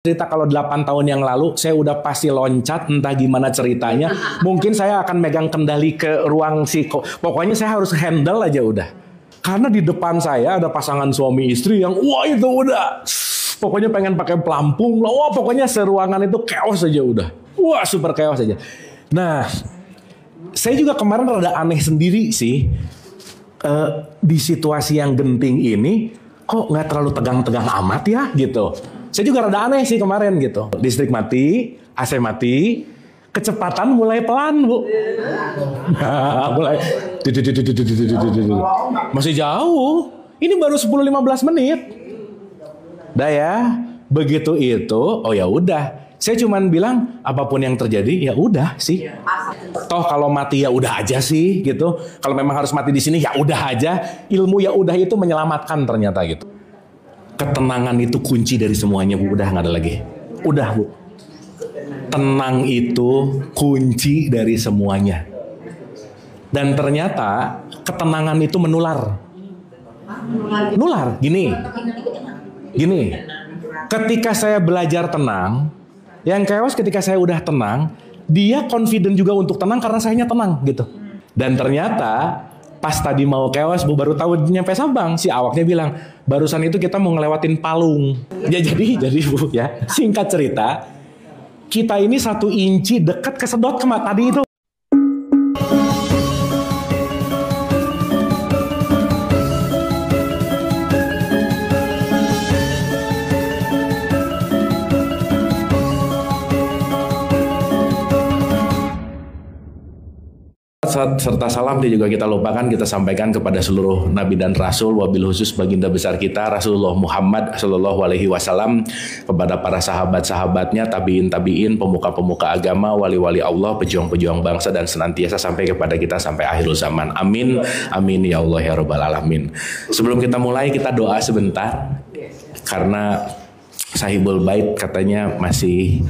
Cerita kalau 8 tahun yang lalu saya udah pasti loncat, entah gimana ceritanya. Mungkin saya akan megang kendali ke ruang pokoknya saya harus handle aja udah. Karena di depan saya ada pasangan suami istri yang wah itu udah pokoknya pengen pakai pelampung lah. Wah pokoknya seruangan itu chaos aja udah. Wah super chaos aja. Nah, saya juga kemarin rada aneh sendiri sih. Di situasi yang genting ini kok nggak terlalu tegang-tegang amat ya gitu. Saya juga rada aneh sih kemarin gitu. Listrik mati, AC mati, kecepatan mulai pelan bu. Mulai masih jauh. Ini baru 10-15 menit. Dah ya, begitu itu, oh ya udah. Saya cuman bilang apapun yang terjadi ya udah sih. Toh kalau mati ya udah aja sih gitu. Kalau memang harus mati di sini ya udah aja. Ilmu ya udah itu menyelamatkan ternyata gitu. Ketenangan itu kunci dari semuanya bu. Udah nggak ada lagi. Udah bu. Tenang itu kunci dari semuanya. Dan ternyata ketenangan itu menular. Nular. Gini. Ketika saya belajar tenang, yang chaos ketika saya udah tenang, dia confident juga untuk tenang karena sayanya tenang gitu. Dan ternyata pas tadi mau chaos bu baru tahu nyampe Sabang si awaknya bilang barusan itu kita mau ngelewatin Palung. Ya jadi bu ya singkat cerita kita ini 1 inci dekat kesedot tadi itu. Serta salam juga kita lupakan kita sampaikan kepada seluruh nabi dan rasul, wabil khusus baginda besar kita Rasulullah Muhammad sallallahu alaihi wasallam, kepada para sahabat-sahabatnya, tabiin, pemuka-pemuka agama, wali-wali Allah, pejuang-pejuang bangsa dan senantiasa sampai kepada kita sampai akhir zaman. Amin, amin ya Allah ya rabbal alamin. Sebelum kita mulai kita doa sebentar karena sahibul bait katanya masih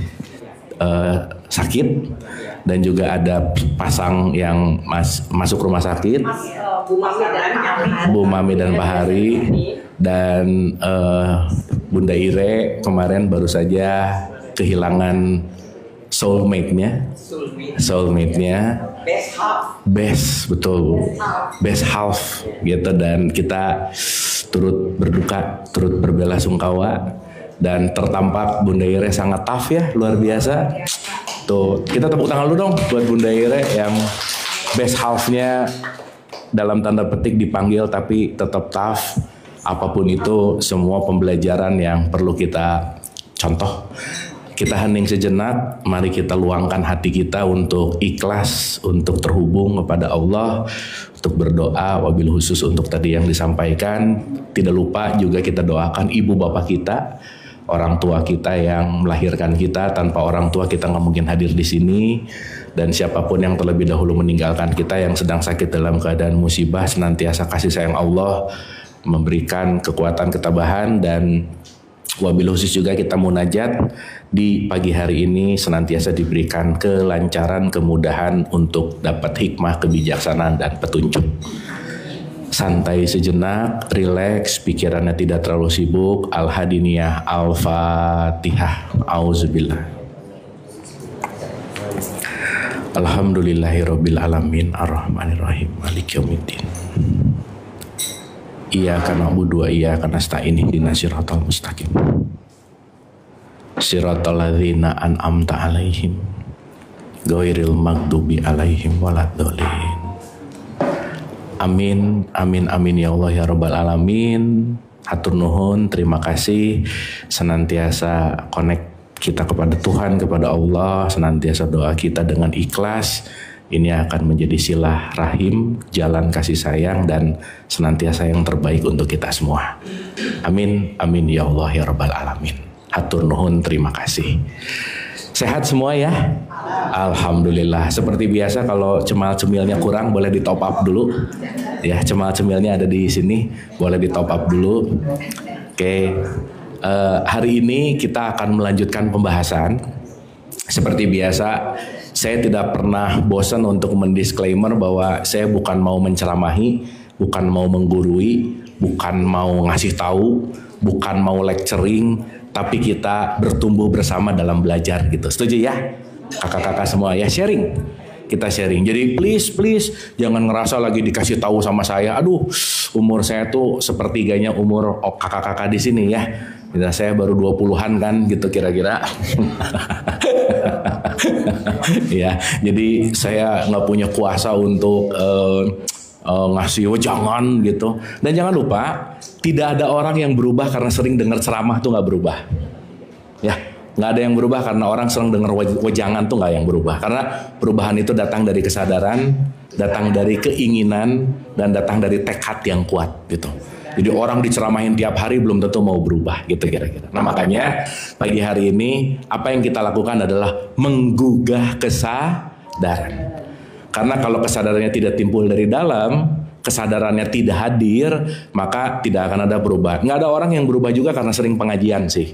sakit. Dan juga ada pasang yang masuk rumah sakit, Bu Mami dan Pak Hari, dan Bunda Ire kemarin baru saja kehilangan soulmate-nya, best half gitu, dan kita turut berduka, turut berbelasungkawa, dan tertampak Bunda Ire sangat tough ya, luar biasa. Tuh, kita tepuk tangan dulu dong buat Bunda Ire yang best half-nya dalam tanda petik dipanggil tapi tetap tough. Apapun itu semua pembelajaran yang perlu kita contoh. Kita hening sejenak, mari kita luangkan hati kita untuk ikhlas, untuk terhubung kepada Allah, untuk berdoa, wabil khusus untuk tadi yang disampaikan. Tidak lupa juga kita doakan ibu bapak kita, orang tua kita yang melahirkan kita. Tanpa orang tua kita nggak mungkin hadir di sini. Dan siapapun yang terlebih dahulu meninggalkan kita, yang sedang sakit dalam keadaan musibah, senantiasa kasih sayang Allah memberikan kekuatan ketabahan. Dan wabil khusus juga kita munajat di pagi hari ini senantiasa diberikan kelancaran, kemudahan untuk dapat hikmah, kebijaksanaan dan petunjuk. Santai sejenak, rileks, pikirannya tidak terlalu sibuk. Al-Hadiniyah, Al-Fatihah. Auzubillah. Alhamdulillahirabbil alamin, arrahmanirrahim, maliki yaumiddin. Iyyaka na'budu wa iyyaka nasta'in, ihdinas siratal mustaqim. Siratal ladzina an'amta 'alaihim ghairil maghdubi 'alaihim waladdallin. Amin, amin, amin ya Allah ya rabbal alamin. Hatur nuhun, terima kasih senantiasa connect kita kepada Tuhan, kepada Allah, senantiasa doa kita dengan ikhlas. Ini akan menjadi silah rahim, jalan kasih sayang dan senantiasa yang terbaik untuk kita semua. Amin, amin ya Allah ya rabbal alamin. Hatur nuhun, terima kasih. Sehat semua ya? Alhamdulillah. Seperti biasa kalau cemal-cemilnya kurang boleh di top up dulu. Ya, cemal-cemilnya ada di sini, boleh di top up dulu. Oke. Hari ini kita akan melanjutkan pembahasan. Seperti biasa, saya tidak pernah bosan untuk mendisklaimer bahwa saya bukan mau menceramahi, bukan mau menggurui, bukan mau ngasih tahu, bukan mau lecturing, tapi kita bertumbuh bersama dalam belajar gitu. Setuju ya? Kakak-kakak semua ya, sharing. Kita sharing. Jadi please jangan ngerasa lagi dikasih tahu sama saya. Aduh, umur saya tuh sepertiganya umur kakak-kakak di sini ya. Bila saya baru 20-an kan gitu kira-kira. Ya, jadi saya nggak punya kuasa untuk ngasih jangan gitu. Dan jangan lupa, tidak ada orang yang berubah karena sering dengar ceramah tuh nggak berubah. Ya, nggak ada yang berubah karena orang sering dengar wejangan tuh nggak yang berubah. Karena perubahan itu datang dari kesadaran, datang dari keinginan, dan datang dari tekad yang kuat gitu. Jadi orang diceramahin tiap hari belum tentu mau berubah gitu kira-kira. Nah makanya pagi hari ini apa yang kita lakukan adalah menggugah kesadaran. Karena kalau kesadarannya tidak timbul dari dalam, kesadarannya tidak hadir, maka tidak akan ada perubahan. Nggak ada orang yang berubah juga karena sering pengajian sih.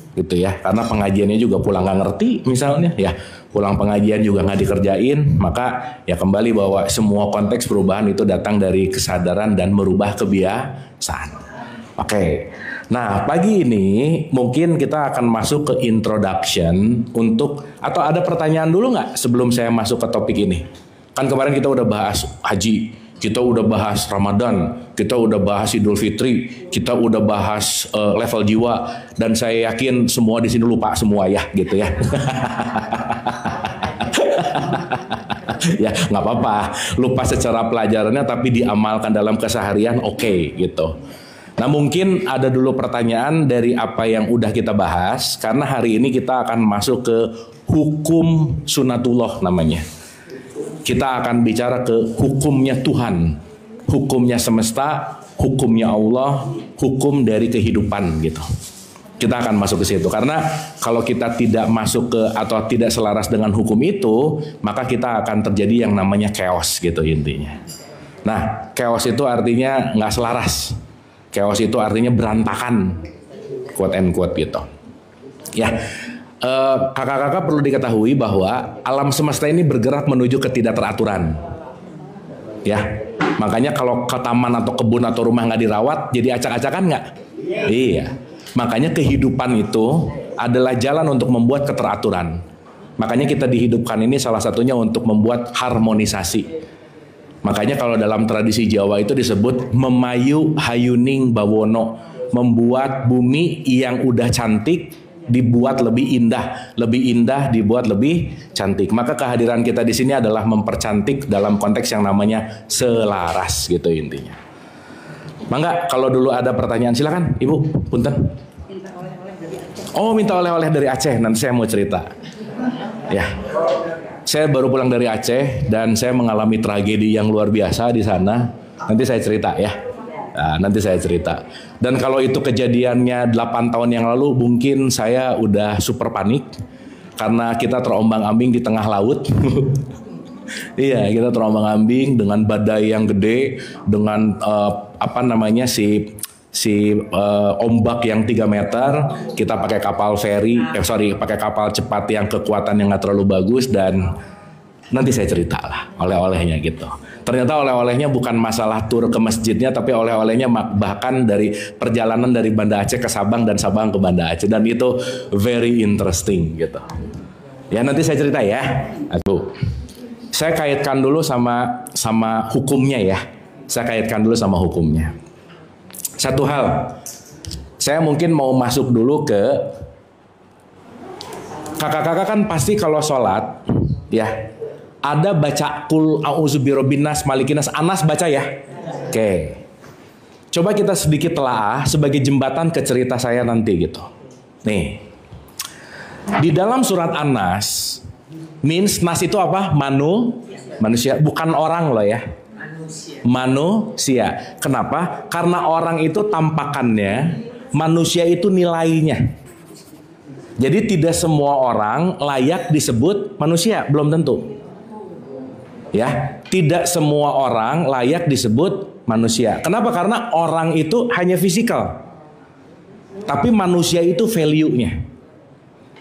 Gitu ya, karena pengajiannya juga pulang nggak ngerti misalnya ya, pulang pengajian juga nggak dikerjain, maka ya kembali bahwa semua konteks perubahan itu datang dari kesadaran dan merubah kebiasaan. Oke, nah pagi ini mungkin kita akan masuk ke introduction untuk, atau ada pertanyaan dulu nggak sebelum saya masuk ke topik ini? Kan kemarin kita udah bahas haji, kita udah bahas Ramadan, kita udah bahas Idul Fitri, kita udah bahas level jiwa, dan saya yakin semua di sini lupa semua ya, gitu ya. Ya nggak apa-apa, lupa secara pelajarannya tapi diamalkan dalam keseharian, oke, gitu. Nah mungkin ada dulu pertanyaan dari apa yang udah kita bahas, karena hari ini kita akan masuk ke hukum sunatullah namanya. Kita akan bicara ke hukumnya Tuhan, hukumnya semesta, hukumnya Allah, hukum dari kehidupan gitu. Kita akan masuk ke situ karena kalau kita tidak masuk ke atau tidak selaras dengan hukum itu, maka kita akan terjadi yang namanya chaos gitu intinya. Nah, chaos itu artinya nggak selaras. Chaos itu artinya berantakan, quote and quote gitu. Ya. Kakak-kakak perlu diketahui bahwa alam semesta ini bergerak menuju ketidakteraturan. Ya, makanya kalau ke taman atau kebun atau rumah nggak dirawat, jadi acak-acakan nggak? Iya. Makanya kehidupan itu adalah jalan untuk membuat keteraturan. Makanya kita dihidupkan ini salah satunya untuk membuat harmonisasi. Makanya kalau dalam tradisi Jawa itu disebut memayu hayuning bawono, membuat bumi yang udah cantik dibuat lebih indah dibuat lebih cantik. Maka kehadiran kita di sini adalah mempercantik dalam konteks yang namanya selaras gitu intinya. Mangga kalau dulu ada pertanyaan silakan Ibu, punten. Oh minta oleh-oleh dari Aceh, nanti saya mau cerita. Ya, saya baru pulang dari Aceh dan saya mengalami tragedi yang luar biasa di sana. Nanti saya cerita ya. Nah, nanti saya cerita. Dan kalau itu kejadiannya 8 tahun yang lalu, mungkin saya udah super panik karena kita terombang-ambing di tengah laut. Iya, kita terombang-ambing dengan badai yang gede, dengan ombak yang 3 meter. Kita pakai kapal feri, pakai kapal cepat yang kekuatan yang nggak terlalu bagus, dan nanti saya cerita lah oleh-olehnya gitu. Ternyata oleh-olehnya bukan masalah tur ke masjidnya, tapi oleh-olehnya bahkan dari perjalanan dari Banda Aceh ke Sabang dan Sabang ke Banda Aceh, dan itu very interesting gitu. Ya nanti saya cerita ya. Aduh, saya kaitkan dulu sama hukumnya ya. Saya kaitkan dulu sama hukumnya. Satu hal, saya mungkin mau masuk dulu ke kakak-kakak kan pasti kalau sholat ya. Ada baca kul auzubirobinas malikinas, Anas baca ya? Oke. Coba kita sedikit telaah sebagai jembatan ke cerita saya nanti gitu. Nih. Di dalam surat Anas, means nas itu apa? Manusia, bukan orang loh ya. Manusia. Kenapa? Karena orang itu tampakannya, manusia itu nilainya. Jadi tidak semua orang layak disebut manusia, belum tentu. Ya, tidak semua orang layak disebut manusia. Kenapa? Karena orang itu hanya fisikal. Tapi manusia itu value-nya.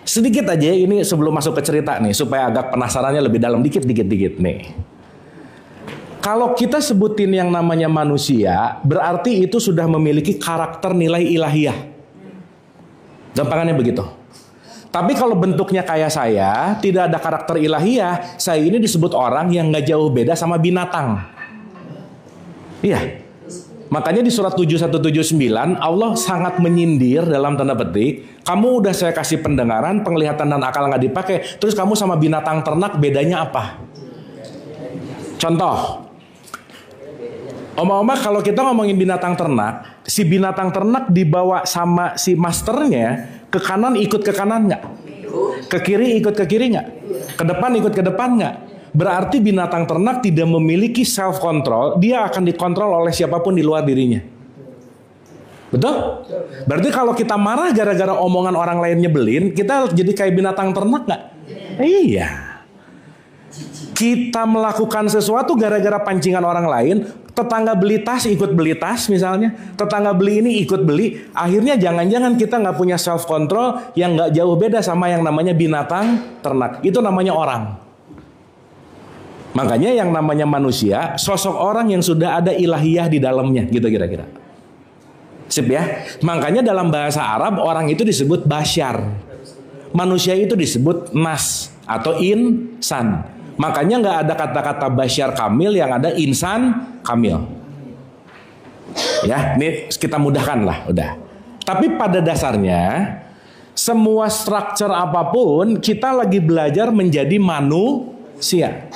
Sedikit aja ini sebelum masuk ke cerita nih, supaya agak penasarannya lebih dalam dikit nih. Kalau kita sebutin yang namanya manusia, berarti itu sudah memiliki karakter nilai ilahiyah. Gampangannya begitu. Tapi kalau bentuknya kayak saya, tidak ada karakter ilahiyah, saya ini disebut orang yang nggak jauh beda sama binatang. Iya. Makanya di surat 7179 Allah sangat menyindir dalam tanda petik, kamu udah saya kasih pendengaran, penglihatan dan akal nggak dipakai, terus kamu sama binatang ternak bedanya apa? Contoh, oma-oma kalau kita ngomongin binatang ternak, si binatang ternak dibawa sama si masternya, ke kanan ikut ke kanan nggak? Ke kiri ikut ke kiri nggak? Ke depan ikut ke depan nggak? Berarti binatang ternak tidak memiliki self control, dia akan dikontrol oleh siapapun di luar dirinya. Betul? Berarti kalau kita marah gara-gara omongan orang lain nyebelin, kita jadi kayak binatang ternak nggak? Iya. Kita melakukan sesuatu gara-gara pancingan orang lain, tetangga beli tas ikut beli tas misalnya, tetangga beli ini ikut beli, akhirnya jangan-jangan kita nggak punya self control yang nggak jauh beda sama yang namanya binatang ternak. Itu namanya orang. Makanya yang namanya manusia, sosok orang yang sudah ada ilahiyah di dalamnya, gitu kira-kira. Sip ya. Makanya dalam bahasa Arab orang itu disebut basyar. Manusia itu disebut nas atau insan. Makanya nggak ada kata-kata basyar kamil, yang ada insan kamil. Ya, ini kita mudahkan lah, udah. Tapi pada dasarnya semua struktur apapun kita lagi belajar menjadi manusia.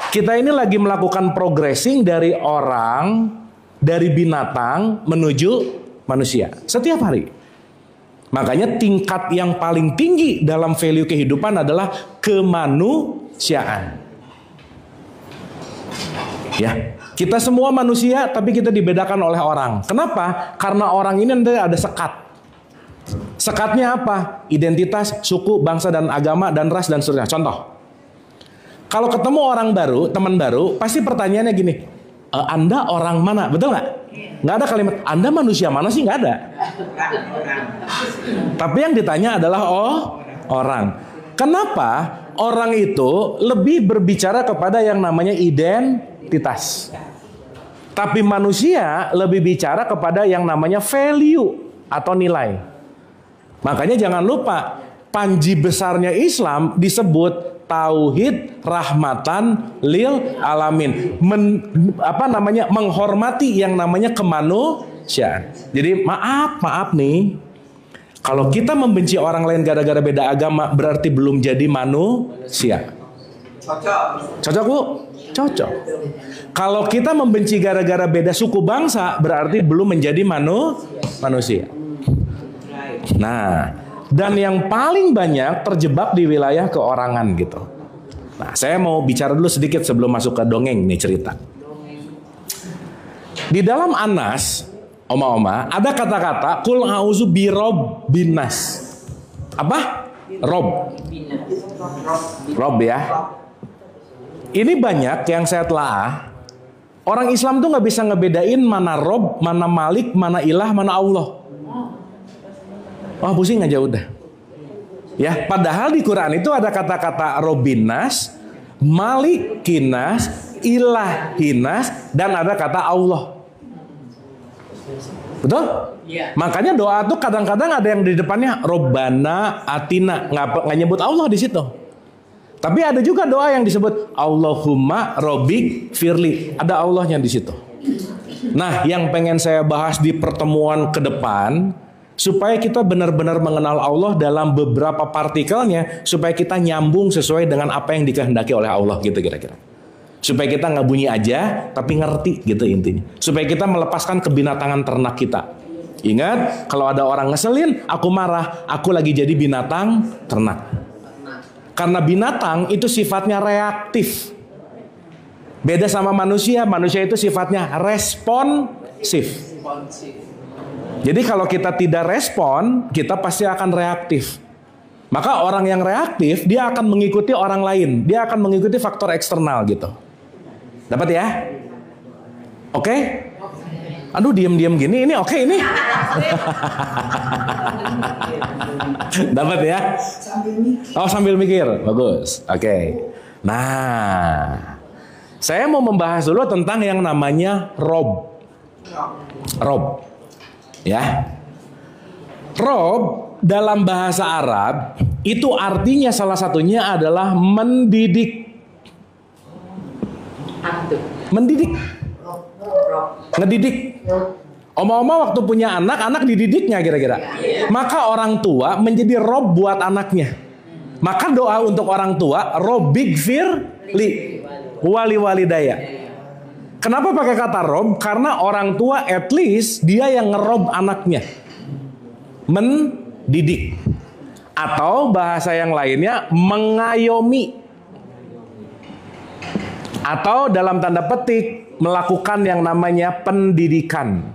Kita ini lagi melakukan progressing dari orang, dari binatang menuju manusia setiap hari. Makanya tingkat yang paling tinggi dalam value kehidupan adalah kemanusiaan. Ya, kita semua manusia tapi kita dibedakan oleh orang. Kenapa? Karena orang ini nanti ada sekat. Sekatnya apa? Identitas, suku, bangsa dan agama dan ras dan seterusnya. Contoh. Kalau ketemu orang baru, teman baru, pasti pertanyaannya gini, Anda orang mana? Betul nggak? Nggak ada kalimat, Anda manusia mana sih? Nggak ada. Tapi yang ditanya adalah orang. Kenapa? Orang itu lebih berbicara kepada yang namanya identitas. Tapi manusia lebih bicara kepada yang namanya value atau nilai. Makanya jangan lupa, panji besarnya Islam disebut tauhid rahmatan lil alamin. Menghormati yang namanya kemanusiaan. Jadi maaf nih, kalau kita membenci orang lain gara-gara beda agama, berarti belum jadi manusia. Cocok Bu? Cocok. Kalau kita membenci gara-gara beda suku bangsa, berarti belum menjadi manusia. Nah, dan yang paling banyak terjebak di wilayah keorangan gitu. Nah, saya mau bicara dulu sedikit sebelum masuk ke dongeng nih cerita. Di dalam Anas, oma-oma, ada kata-kata kul a'udzu birabbin nas. Apa? Rob ya. Ini banyak yang saya telah. Orang Islam tuh nggak bisa ngebedain mana Rob, mana Malik, mana Ilah, mana Allah. Oh pusing aja udah. Ya, padahal di Quran itu ada kata-kata Robbinas, Malikinas, Ilahinas, dan ada kata Allah. Betul? Ya. Makanya doa tuh kadang-kadang ada yang di depannya Robbana Atina, nggak nyebut Allah di situ. Tapi ada juga doa yang disebut Allahumma Robbik Firli, ada Allahnya di situ. Nah, yang pengen saya bahas di pertemuan ke depan, supaya kita benar-benar mengenal Allah dalam beberapa partikelnya, supaya kita nyambung sesuai dengan apa yang dikehendaki oleh Allah gitu kira-kira. Supaya kita nggak bunyi aja, tapi ngerti gitu intinya. Supaya kita melepaskan kebinatangan ternak kita. Ingat, kalau ada orang ngeselin, aku marah, aku lagi jadi binatang ternak. Karena binatang itu sifatnya reaktif. Beda sama manusia, manusia itu sifatnya responsif. Jadi kalau kita tidak respon, kita pasti akan reaktif. Maka orang yang reaktif, dia akan mengikuti orang lain. Dia akan mengikuti faktor eksternal gitu. Dapat ya? Oke? Aduh diam-diam gini, ini oke ini? Dapat ya? Oh sambil mikir, bagus. Oke. Nah, saya mau membahas dulu tentang yang namanya Rob. Ya, Rob dalam bahasa Arab itu artinya salah satunya adalah mendidik. Mendidik. Ngedidik. Oma-oma waktu punya anak, anak dididiknya kira-kira. Maka orang tua menjadi rob buat anaknya. Maka doa untuk orang tua, Robbighfir li wali walidaya. Kenapa pakai kata rob? Karena orang tua at least dia yang ngerob anaknya. Mendidik. Atau bahasa yang lainnya mengayomi. Atau dalam tanda petik melakukan yang namanya pendidikan.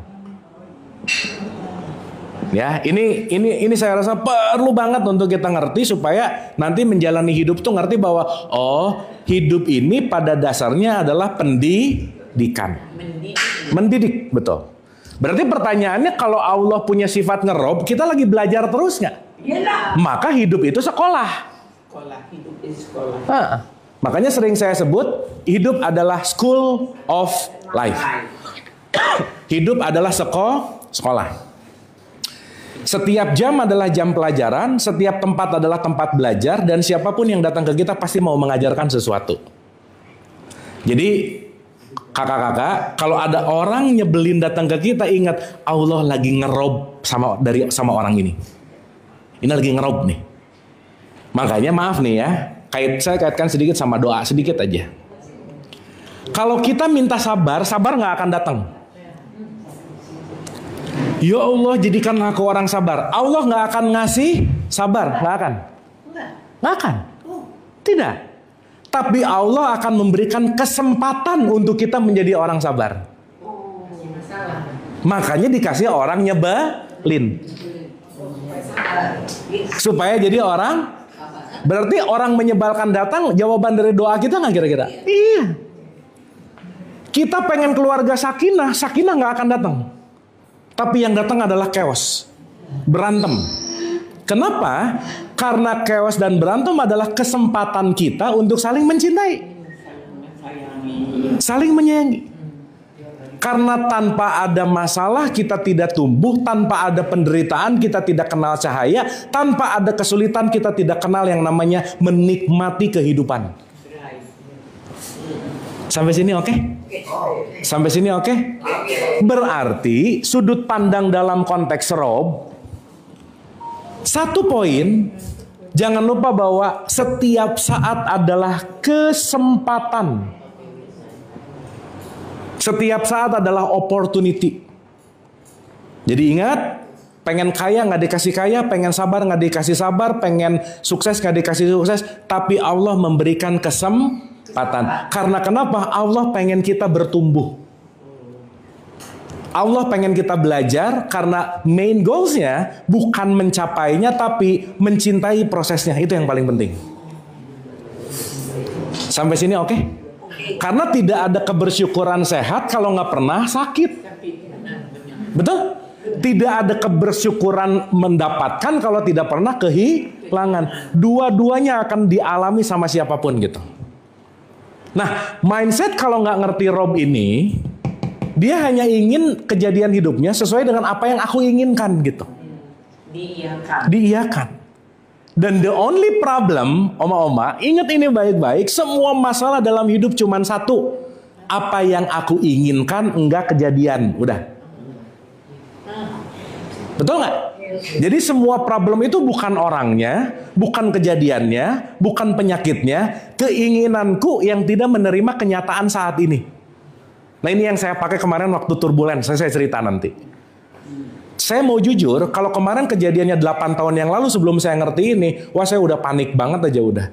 Ya, ini saya rasa perlu banget untuk kita ngerti supaya nanti menjalani hidup tuh ngerti bahwa oh, hidup ini pada dasarnya adalah pendidikan. Mendidik, betul. Berarti pertanyaannya kalau Allah punya sifat ngerob, kita lagi belajar terus nggak? Maka hidup itu sekolah. Hidup itu sekolah. Makanya sering saya sebut hidup adalah school of life. Hidup adalah sekolah. Setiap jam adalah jam pelajaran, setiap tempat adalah tempat belajar, dan siapapun yang datang ke kita pasti mau mengajarkan sesuatu. Jadi kakak-kakak, kalau ada orang nyebelin datang ke kita, ingat Allah lagi ngerob sama orang ini. Ini lagi ngerob nih. Makanya maaf nih ya, saya kaitkan sedikit sama doa sedikit aja. Kalau kita minta sabar nggak akan datang. Ya Allah jadikan aku orang sabar. Allah nggak akan ngasih sabar, nggak akan. Nggak akan. Tidak. Tapi Allah akan memberikan kesempatan untuk kita menjadi orang sabar. Makanya dikasih orang nyebelin. Supaya jadi orang. Berarti orang menyebalkan datang, jawaban dari doa kita nggak kira-kira? Iya. Kita pengen keluarga sakinah nggak akan datang. Tapi yang datang adalah chaos, berantem. Kenapa? Karena chaos dan berantem adalah kesempatan kita untuk saling mencintai, saling menyayangi. Karena tanpa ada masalah kita tidak tumbuh, tanpa ada penderitaan kita tidak kenal cahaya, tanpa ada kesulitan kita tidak kenal yang namanya menikmati kehidupan. Sampai sini oke? Sampai sini oke? Berarti sudut pandang dalam konteks rob, satu poin, jangan lupa bahwa setiap saat adalah kesempatan. Setiap saat adalah opportunity. Jadi ingat, pengen kaya nggak dikasih kaya, pengen sabar nggak dikasih sabar, pengen sukses nggak dikasih sukses, tapi Allah memberikan kesempatan. Karena kenapa? Allah pengen kita bertumbuh. Allah pengen kita belajar karena main goalsnya bukan mencapainya tapi mencintai prosesnya. Itu yang paling penting. Sampai sini oke? Karena tidak ada kebersyukuran sehat kalau nggak pernah sakit. Betul? Tidak ada kebersyukuran mendapatkan kalau tidak pernah kehilangan. Dua-duanya akan dialami sama siapapun gitu. Nah, mindset kalau nggak ngerti rob ini, dia hanya ingin kejadian hidupnya sesuai dengan apa yang aku inginkan gitu. Diiyakan. Dan the only problem, oma-oma, ingat ini baik-baik, semua masalah dalam hidup cuma satu. Apa yang aku inginkan enggak kejadian, udah. Betul nggak? Jadi semua problem itu bukan orangnya, bukan kejadiannya, bukan penyakitnya, keinginanku yang tidak menerima kenyataan saat ini. Nah ini yang saya pakai kemarin waktu turbulen, saya cerita nanti. Saya mau jujur, kalau kemarin kejadiannya 8 tahun yang lalu sebelum saya ngerti ini, wah saya udah panik banget aja udah.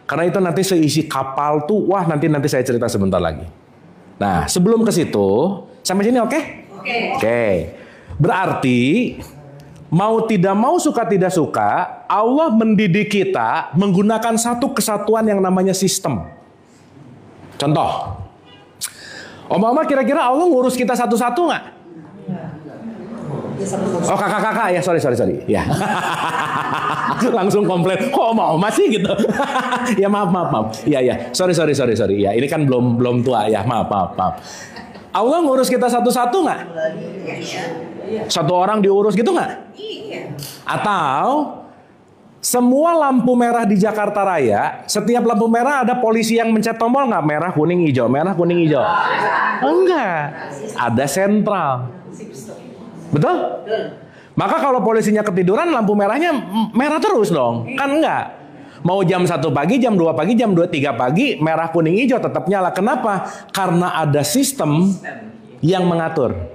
Karena itu nanti seisi kapal tuh, wah nanti saya cerita sebentar lagi. Nah sebelum ke situ, sampai sini oke? Oke. Berarti mau tidak mau, suka tidak suka, Allah mendidik kita menggunakan satu kesatuan yang namanya sistem. Contoh, Oma-oma kira-kira Allah ngurus kita satu-satu nggak? Oh kakak-kakak ya, sorry ya. Langsung komplain, kok Oma-oma sih gitu. Ya maaf. Ya, sorry. Ya ini kan belum tua ya, maaf. Allah ngurus kita satu-satu nggak? Satu orang diurus gitu nggak? Atau semua lampu merah di Jakarta Raya, setiap lampu merah ada polisi yang mencet tombol nggak? Merah, kuning, hijau, merah, kuning, hijau. Enggak. Ada sentral. Betul? Maka kalau polisinya ketiduran, lampu merahnya merah terus dong. Kan enggak. Mau jam 1 pagi, jam 2 pagi, jam 2, 3 pagi, merah, kuning, hijau tetap nyala. Kenapa? Karena ada sistem yang mengatur.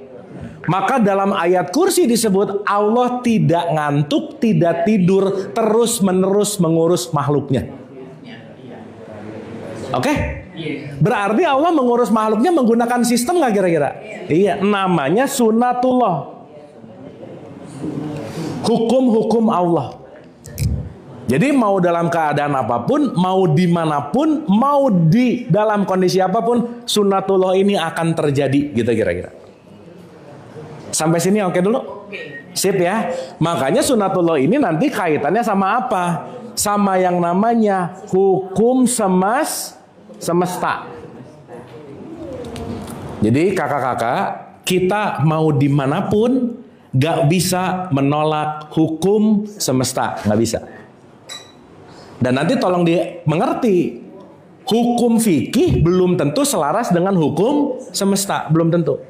Maka dalam ayat kursi disebut Allah tidak ngantuk, tidak tidur, terus-menerus mengurus makhluknya. Oke? Berarti Allah mengurus makhluknya menggunakan sistem nggak kira-kira? Iya, namanya sunatullah. Hukum-hukum Allah. Jadi mau dalam keadaan apapun, mau dimanapun, mau di dalam kondisi apapun, sunatullah ini akan terjadi, gitu kira-kira. Sampai sini oke dulu? Sip ya. Makanya sunatullah ini nanti kaitannya sama apa? Sama yang namanya hukum semesta. Jadi kakak-kakak, kita mau dimanapun gak bisa menolak hukum semesta. Gak bisa. Dan nanti tolong dimengerti, hukum fikih belum tentu selaras dengan hukum semesta. Belum tentu.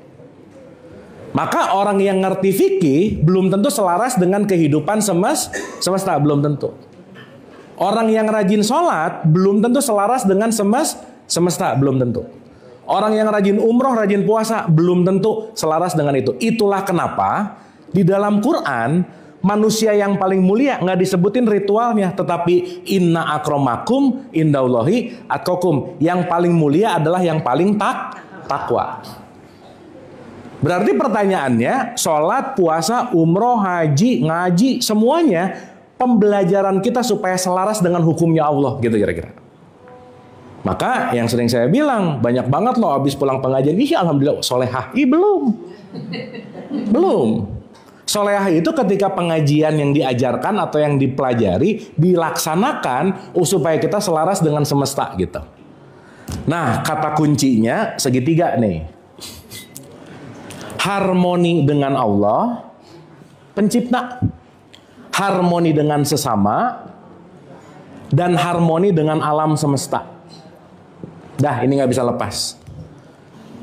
Maka orang yang ngerti fikih belum tentu selaras dengan kehidupan semesta, belum tentu. Orang yang rajin sholat belum tentu selaras dengan semesta, belum tentu. Orang yang rajin umroh, rajin puasa belum tentu selaras dengan itu. Itulah kenapa di dalam Quran manusia yang paling mulia nggak disebutin ritualnya, tetapi inna akramakum indallahi atqakum. Yang paling mulia adalah yang paling takwa. Berarti pertanyaannya, sholat, puasa, umroh, haji, ngaji, semuanya pembelajaran kita supaya selaras dengan hukumnya Allah, gitu kira-kira. Maka yang sering saya bilang, banyak banget loh habis pulang pengajian, alhamdulillah solehah. Belum. Solehah itu ketika pengajian yang diajarkan atau yang dipelajari, dilaksanakan supaya kita selaras dengan semesta, gitu. Nah, kata kuncinya segitiga nih. Harmoni dengan Allah, pencipta, harmoni dengan sesama, dan harmoni dengan alam semesta. Dah, ini nggak bisa lepas.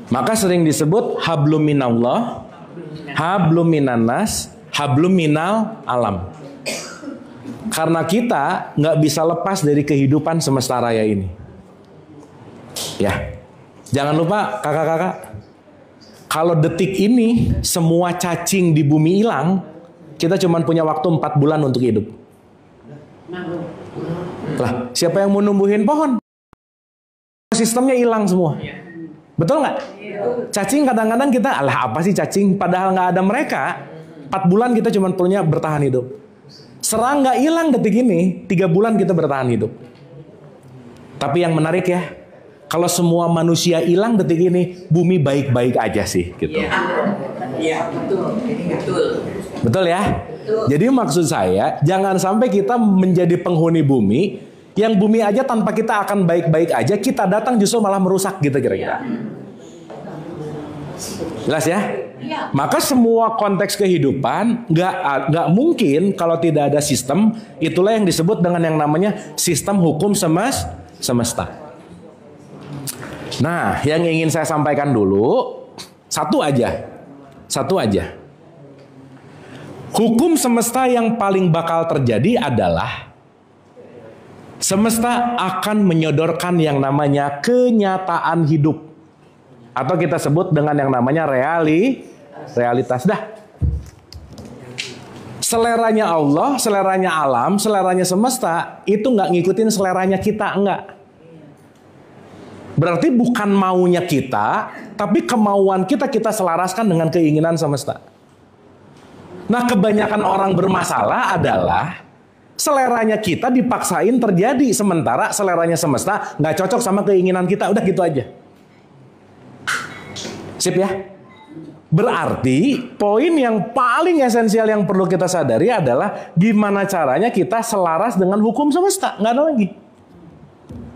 Maka sering disebut hablum minallah, hablum minannas, hablum minal alam. Karena kita nggak bisa lepas dari kehidupan semesta raya ini. Ya, jangan lupa kakak-kakak. Kalau detik ini semua cacing di bumi hilang, kita cuma punya waktu 4 bulan untuk hidup. Lah, siapa yang mau numbuhin pohon? Sistemnya hilang semua. Betul nggak? Cacing kadang-kadang kita, alah apa sih cacing? Padahal nggak ada mereka, 4 bulan kita cuma punya bertahan hidup. Serangga hilang detik ini, 3 bulan kita bertahan hidup. Tapi yang menarik ya, kalau semua manusia hilang detik ini, bumi baik-baik aja sih, gitu. Iya, betul. Ini betul. Betul ya? Betul. Jadi maksud saya, jangan sampai kita menjadi penghuni bumi, yang bumi aja tanpa kita akan baik-baik aja, kita datang justru malah merusak, gitu kira-kira. Jelas ya? Maka semua konteks kehidupan nggak mungkin kalau tidak ada sistem. Itulah yang disebut dengan yang namanya sistem hukum semesta. Nah, yang ingin saya sampaikan dulu, satu aja. Hukum semesta yang paling bakal terjadi adalah semesta akan menyodorkan yang namanya kenyataan hidup. Atau kita sebut dengan yang namanya realitas. Dah. Seleranya Allah, seleranya alam, seleranya semesta, itu nggak ngikutin seleranya kita, enggak. Berarti bukan maunya kita, tapi kemauan kita selaraskan dengan keinginan semesta. Nah, kebanyakan orang bermasalah adalah seleranya kita dipaksain terjadi, sementara seleranya semesta nggak cocok sama keinginan kita. Udah gitu aja. Sip ya? Berarti poin yang paling esensial yang perlu kita sadari adalah gimana caranya kita selaras dengan hukum semesta. Nggak ada lagi.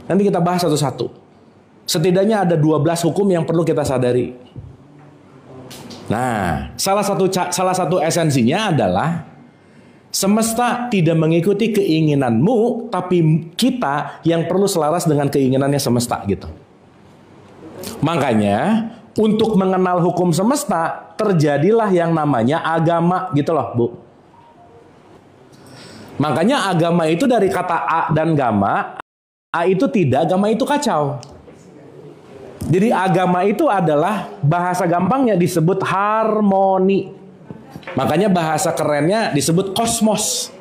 Nanti kita bahas satu-satu. Setidaknya ada 12 hukum yang perlu kita sadari. Nah, salah satu esensinya adalah Semesta tidak mengikuti keinginanmu, tapi kita yang perlu selaras dengan keinginannya semesta gitu. Makanya untuk mengenal hukum semesta terjadilah yang namanya agama gitu loh, Bu. Makanya agama itu dari kata a dan gamma. A itu tidak, gamma itu kacau. Jadi agama itu adalah bahasa gampangnya disebut harmoni. Makanya bahasa kerennya disebut kosmos.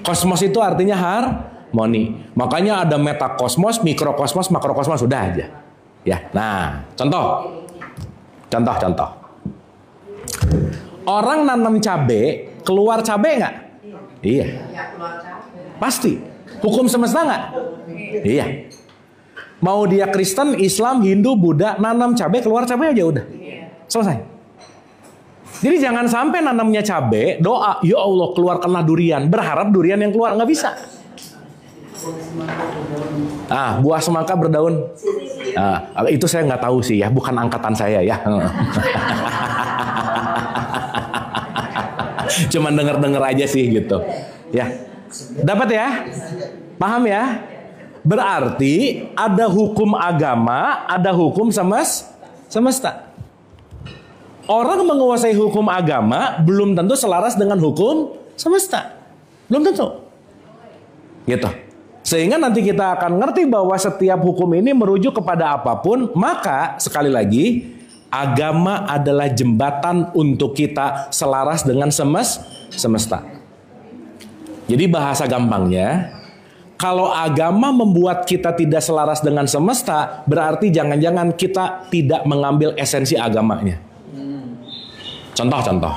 Kosmos itu artinya harmoni. Makanya ada metakosmos, mikrokosmos, makrokosmos, sudah aja. Ya, nah, contoh. Orang nanam cabe, keluar cabe nggak? Iya. Pasti. Hukum semesta nggak? Iya. Mau dia Kristen, Islam, Hindu, Buddha, nanam cabe, keluar cabe aja udah. Selesai. Jadi jangan sampai nanamnya cabe, doa, ya Allah keluarkanlah durian, berharap durian yang keluar, nggak bisa. Buah semangka berdaun. Itu saya nggak tahu sih ya, bukan angkatan saya ya. Cuman denger-denger aja sih gitu. Ya, dapat ya? Paham ya? Berarti ada hukum agama, ada hukum semesta. Orang menguasai hukum agama belum tentu selaras dengan hukum semesta. Belum tentu. Gitu. Sehingga nanti kita akan ngerti bahwa setiap hukum ini merujuk kepada apapun, maka sekali lagi agama adalah jembatan untuk kita selaras dengan semesta. Jadi bahasa gampangnya, kalau agama membuat kita tidak selaras dengan semesta, berarti jangan-jangan kita tidak mengambil esensi agamanya. Contoh.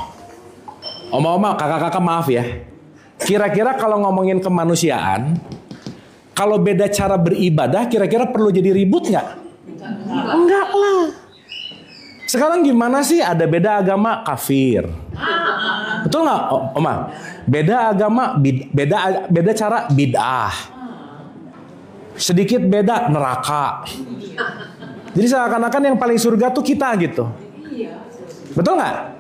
Oma-oma, kakak-kakak maaf ya. Kira-kira kalau ngomongin kemanusiaan, kalau beda cara beribadah, kira-kira perlu jadi ribut nggak? Enggak lah. Sekarang gimana sih ada beda agama kafir? Betul nggak, Oma? Beda agama, beda cara bid'ah. Sedikit beda neraka. Jadi seakan-akan yang paling surga tuh kita gitu. Betul nggak?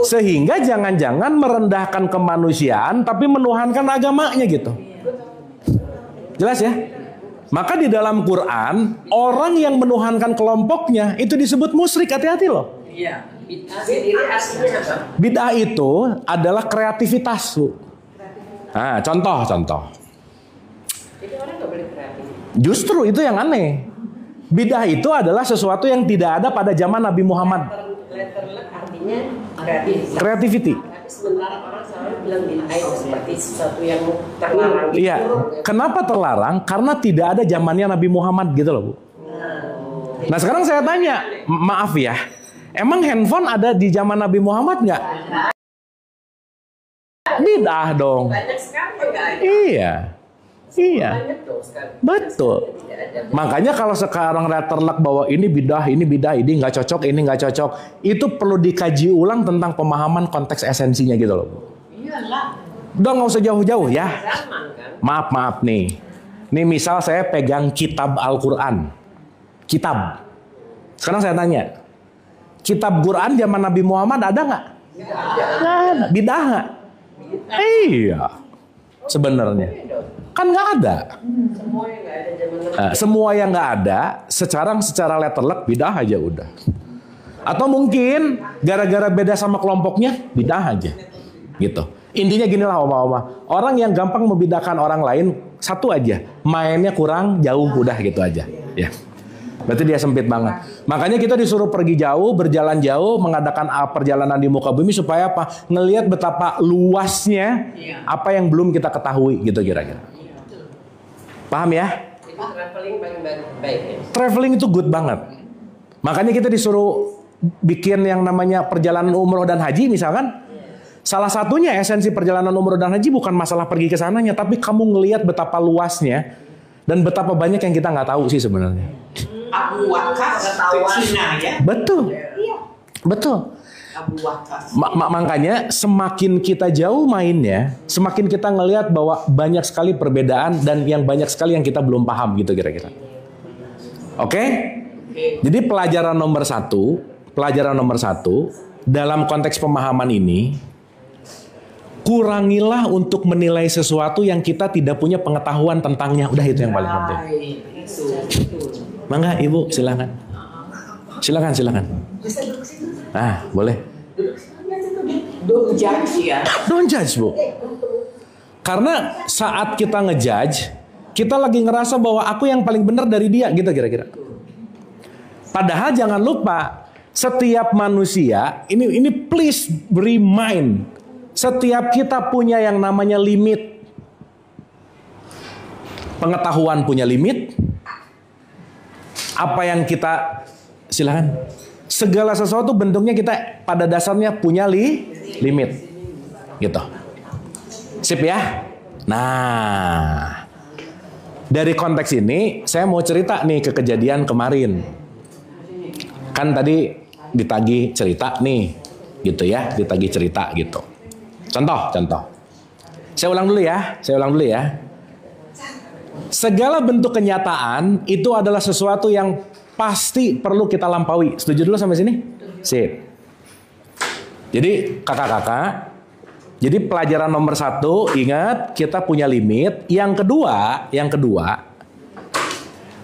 Sehingga jangan-jangan merendahkan kemanusiaan tapi menuhankan agamanya gitu. Jelas ya? Maka di dalam Quran, orang yang menuhankan kelompoknya itu disebut musyrik. Hati-hati loh. Iya. Bid'ah sendiri artinya apa? Bid'ah itu adalah kreativitas, Bu. Nah, contoh. Jadi orang nggak boleh kreatif. Justru itu yang aneh. Bid'ah itu adalah sesuatu yang tidak ada pada zaman Nabi Muhammad. Letterlek artinya kreatif. Creativity. Tapi sementara orang selalu bilang bid'ah itu seperti sesuatu yang terlarang. Iya. Kenapa terlarang? Karena tidak ada zamannya Nabi Muhammad gitu loh, Bu. Nah sekarang saya tanya, maaf ya, emang handphone ada di zaman Nabi Muhammad nggak? Bid'ah dong. Banyak sekali nggak ada. Iya. Banyak dong sekali. Betul. Makanya kalau sekarang letterlek bahwa ini bidah, ini nggak cocok, ini nggak cocok, itu perlu dikaji ulang tentang pemahaman konteks esensinya gitu loh. Iyalah. Udah nggak usah jauh-jauh ya. Zaman kan. Maaf nih. Nih misal saya pegang kitab Al-Quran. Kitab. Sekarang saya tanya. Kitab Quran zaman Nabi Muhammad ada nggak? Nggak ada. Bidah nggak? Iya. Sebenarnya. Kan nggak ada. Semua yang nggak ada zaman Nabi. Semua yang nggak ada, secara letterlek bidah aja udah. Atau mungkin gara-gara beda sama kelompoknya, bidah aja. Gitu. Intinya gini lah oma-oma. Orang yang gampang membedakan orang lain, satu aja. Mainnya kurang jauh, udah gitu aja. Ya. Berarti dia sempit banget. Makanya kita disuruh pergi jauh, berjalan jauh, mengadakan perjalanan di muka bumi supaya apa? Ngelihat betapa luasnya apa yang belum kita ketahui gitu kira-kira. Paham ya? Itu traveling paling baik ya. Traveling itu good banget. Makanya kita disuruh bikin yang namanya perjalanan umroh dan haji misalkan. Salah satunya esensi perjalanan umroh dan haji bukan masalah pergi ke sananya, tapi kamu ngelihat betapa luasnya dan betapa banyak yang kita nggak tahu sih sebenarnya. Abu Waqqas Cina ya. Betul. Betul. Abu Waqqas. Makanya semakin kita jauh mainnya, semakin kita ngelihat bahwa banyak sekali perbedaan dan yang banyak sekali yang kita belum paham gitu kira-kira. Oke? Jadi pelajaran nomor satu dalam konteks pemahaman ini, kurangilah untuk menilai sesuatu yang kita tidak punya pengetahuan tentangnya. Udah itu yang paling penting. Mangga Ibu, silakan. Silakan. Boleh. Don't judge ya. Don't judge, Bu. Karena saat kita ngejudge, kita lagi ngerasa bahwa aku yang paling benar dari dia, gitu kira-kira. Padahal jangan lupa, setiap manusia, ini please remind, setiap kita punya yang namanya limit. Pengetahuan punya limit. Apa yang kita, silakan. Segala sesuatu bentuknya kita pada dasarnya punya limit. Gitu. Sip ya? Nah, dari konteks ini saya mau cerita nih ke kejadian kemarin. Kan tadi ditagih cerita nih, gitu ya, ditagih cerita gitu. Contoh. Saya ulang dulu ya. Segala bentuk kenyataan itu adalah sesuatu yang pasti perlu kita lampaui. Setuju dulu sampai sini? Sip. Jadi kakak-kakak, jadi pelajaran nomor 1, ingat kita punya limit. Yang kedua,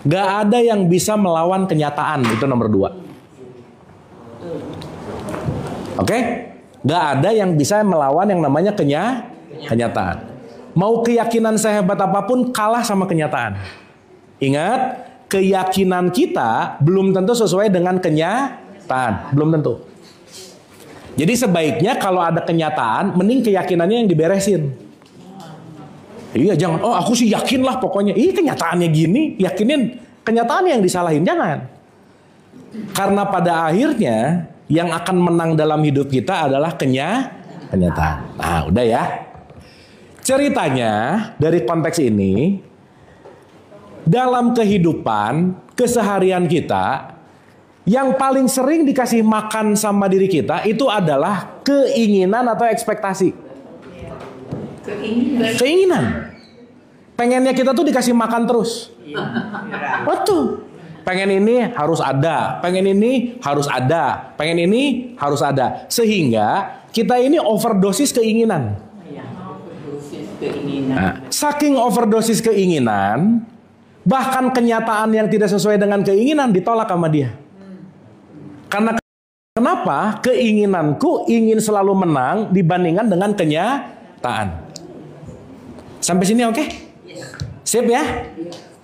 gak ada yang bisa melawan kenyataan, itu nomor 2. Oke? Gak ada yang bisa melawan yang namanya kenyataan. Mau keyakinan sehebat apapun kalah sama kenyataan. Ingat, keyakinan kita belum tentu sesuai dengan kenyataan, belum tentu. Jadi sebaiknya kalau ada kenyataan, mending keyakinannya yang diberesin. Iya, jangan, aku sih yakin lah pokoknya. Kenyataannya gini, yakinin kenyataannya yang disalahin, jangan. Karena pada akhirnya yang akan menang dalam hidup kita adalah kenyataan. Nah, udah ya. Ceritanya dari konteks ini, dalam kehidupan keseharian kita, yang paling sering dikasih makan sama diri kita itu adalah keinginan atau ekspektasi. Keinginan. Pengennya kita tuh dikasih makan terus. Betul. Pengen ini harus ada, pengen ini harus ada, pengen ini harus ada. Sehingga kita ini overdosis keinginan. Nah, saking overdosis keinginan, bahkan kenyataan yang tidak sesuai dengan keinginan ditolak sama dia. Karena kenapa? Keinginanku ingin selalu menang dibandingkan dengan kenyataan. Sampai sini oke? Sip ya?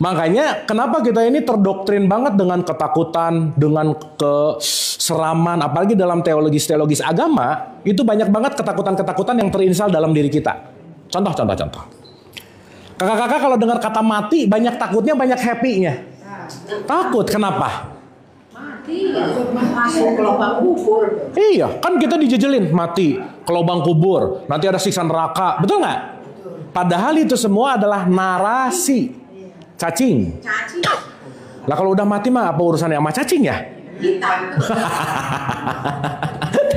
Makanya kenapa kita ini terdoktrin banget dengan ketakutan, dengan keseraman, apalagi dalam teologis agama, itu banyak banget ketakutan-ketakutan yang terinstal dalam diri kita. Contoh. Kakak-kakak kalau dengar kata mati, banyak takutnya, banyak happy-nya. Takut, kenapa? Mati, masuk ke lubang kubur. Iya, kan kita dijejelin, mati ke lubang kubur, nanti ada siksa neraka, betul nggak? Padahal itu semua adalah narasi, cacing. Lah kalau udah mati mah apa urusannya sama cacing ya?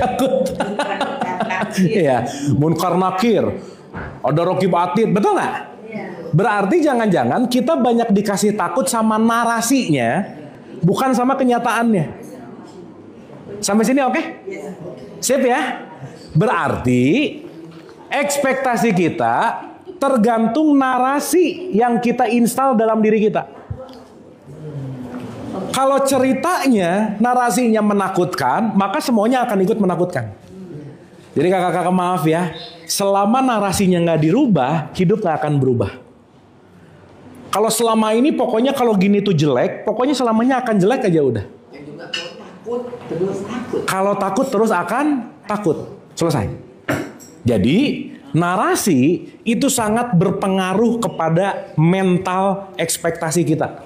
Takut. Iya, munkar nakir, ada rokib atid, betul nggak? Berarti jangan-jangan kita banyak dikasih takut sama narasinya, bukan sama kenyataannya. Sampai sini oke? Sip ya? Berarti ekspektasi kita tergantung narasi yang kita install dalam diri kita. Kalau ceritanya, narasinya menakutkan, maka semuanya akan ikut menakutkan. Jadi kakak-kakak maaf ya, selama narasinya nggak dirubah, hidup nggak akan berubah. Kalau selama ini pokoknya kalau gini tuh jelek, pokoknya selamanya akan jelek aja udah. Kalau takut terus akan takut. Selesai. Jadi narasi itu sangat berpengaruh kepada mental ekspektasi kita.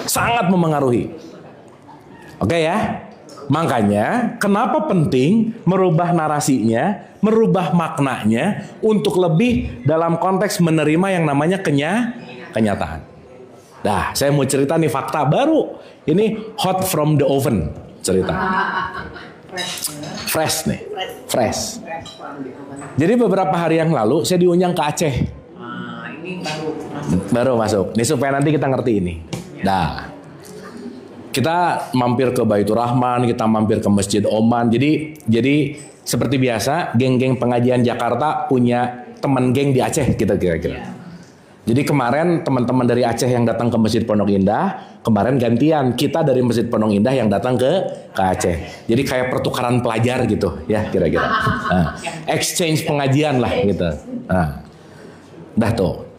Sangat memengaruhi. Oke ya? Makanya kenapa penting merubah narasinya, merubah maknanya untuk lebih dalam konteks menerima yang namanya kenyataan. Nah, saya mau cerita nih fakta baru. Ini hot from the oven cerita. Fresh nih. Fresh. Jadi beberapa hari yang lalu saya diundang ke Aceh. Ini baru masuk. Baru masuk. Nih supaya nanti kita ngerti ini. Nah, kita mampir ke Baitur Rahman, kita mampir ke Masjid Oman. Jadi seperti biasa, geng-geng pengajian Jakarta punya teman geng di Aceh kita kira-kira. Jadi kemarin teman-teman dari Aceh yang datang ke Masjid Pondok Indah, kemarin gantian kita dari Masjid Pondok Indah yang datang ke Aceh. Jadi kayak pertukaran pelajar gitu ya kira-kira. Nah, exchange pengajian lah gitu. Nah, dah tuh.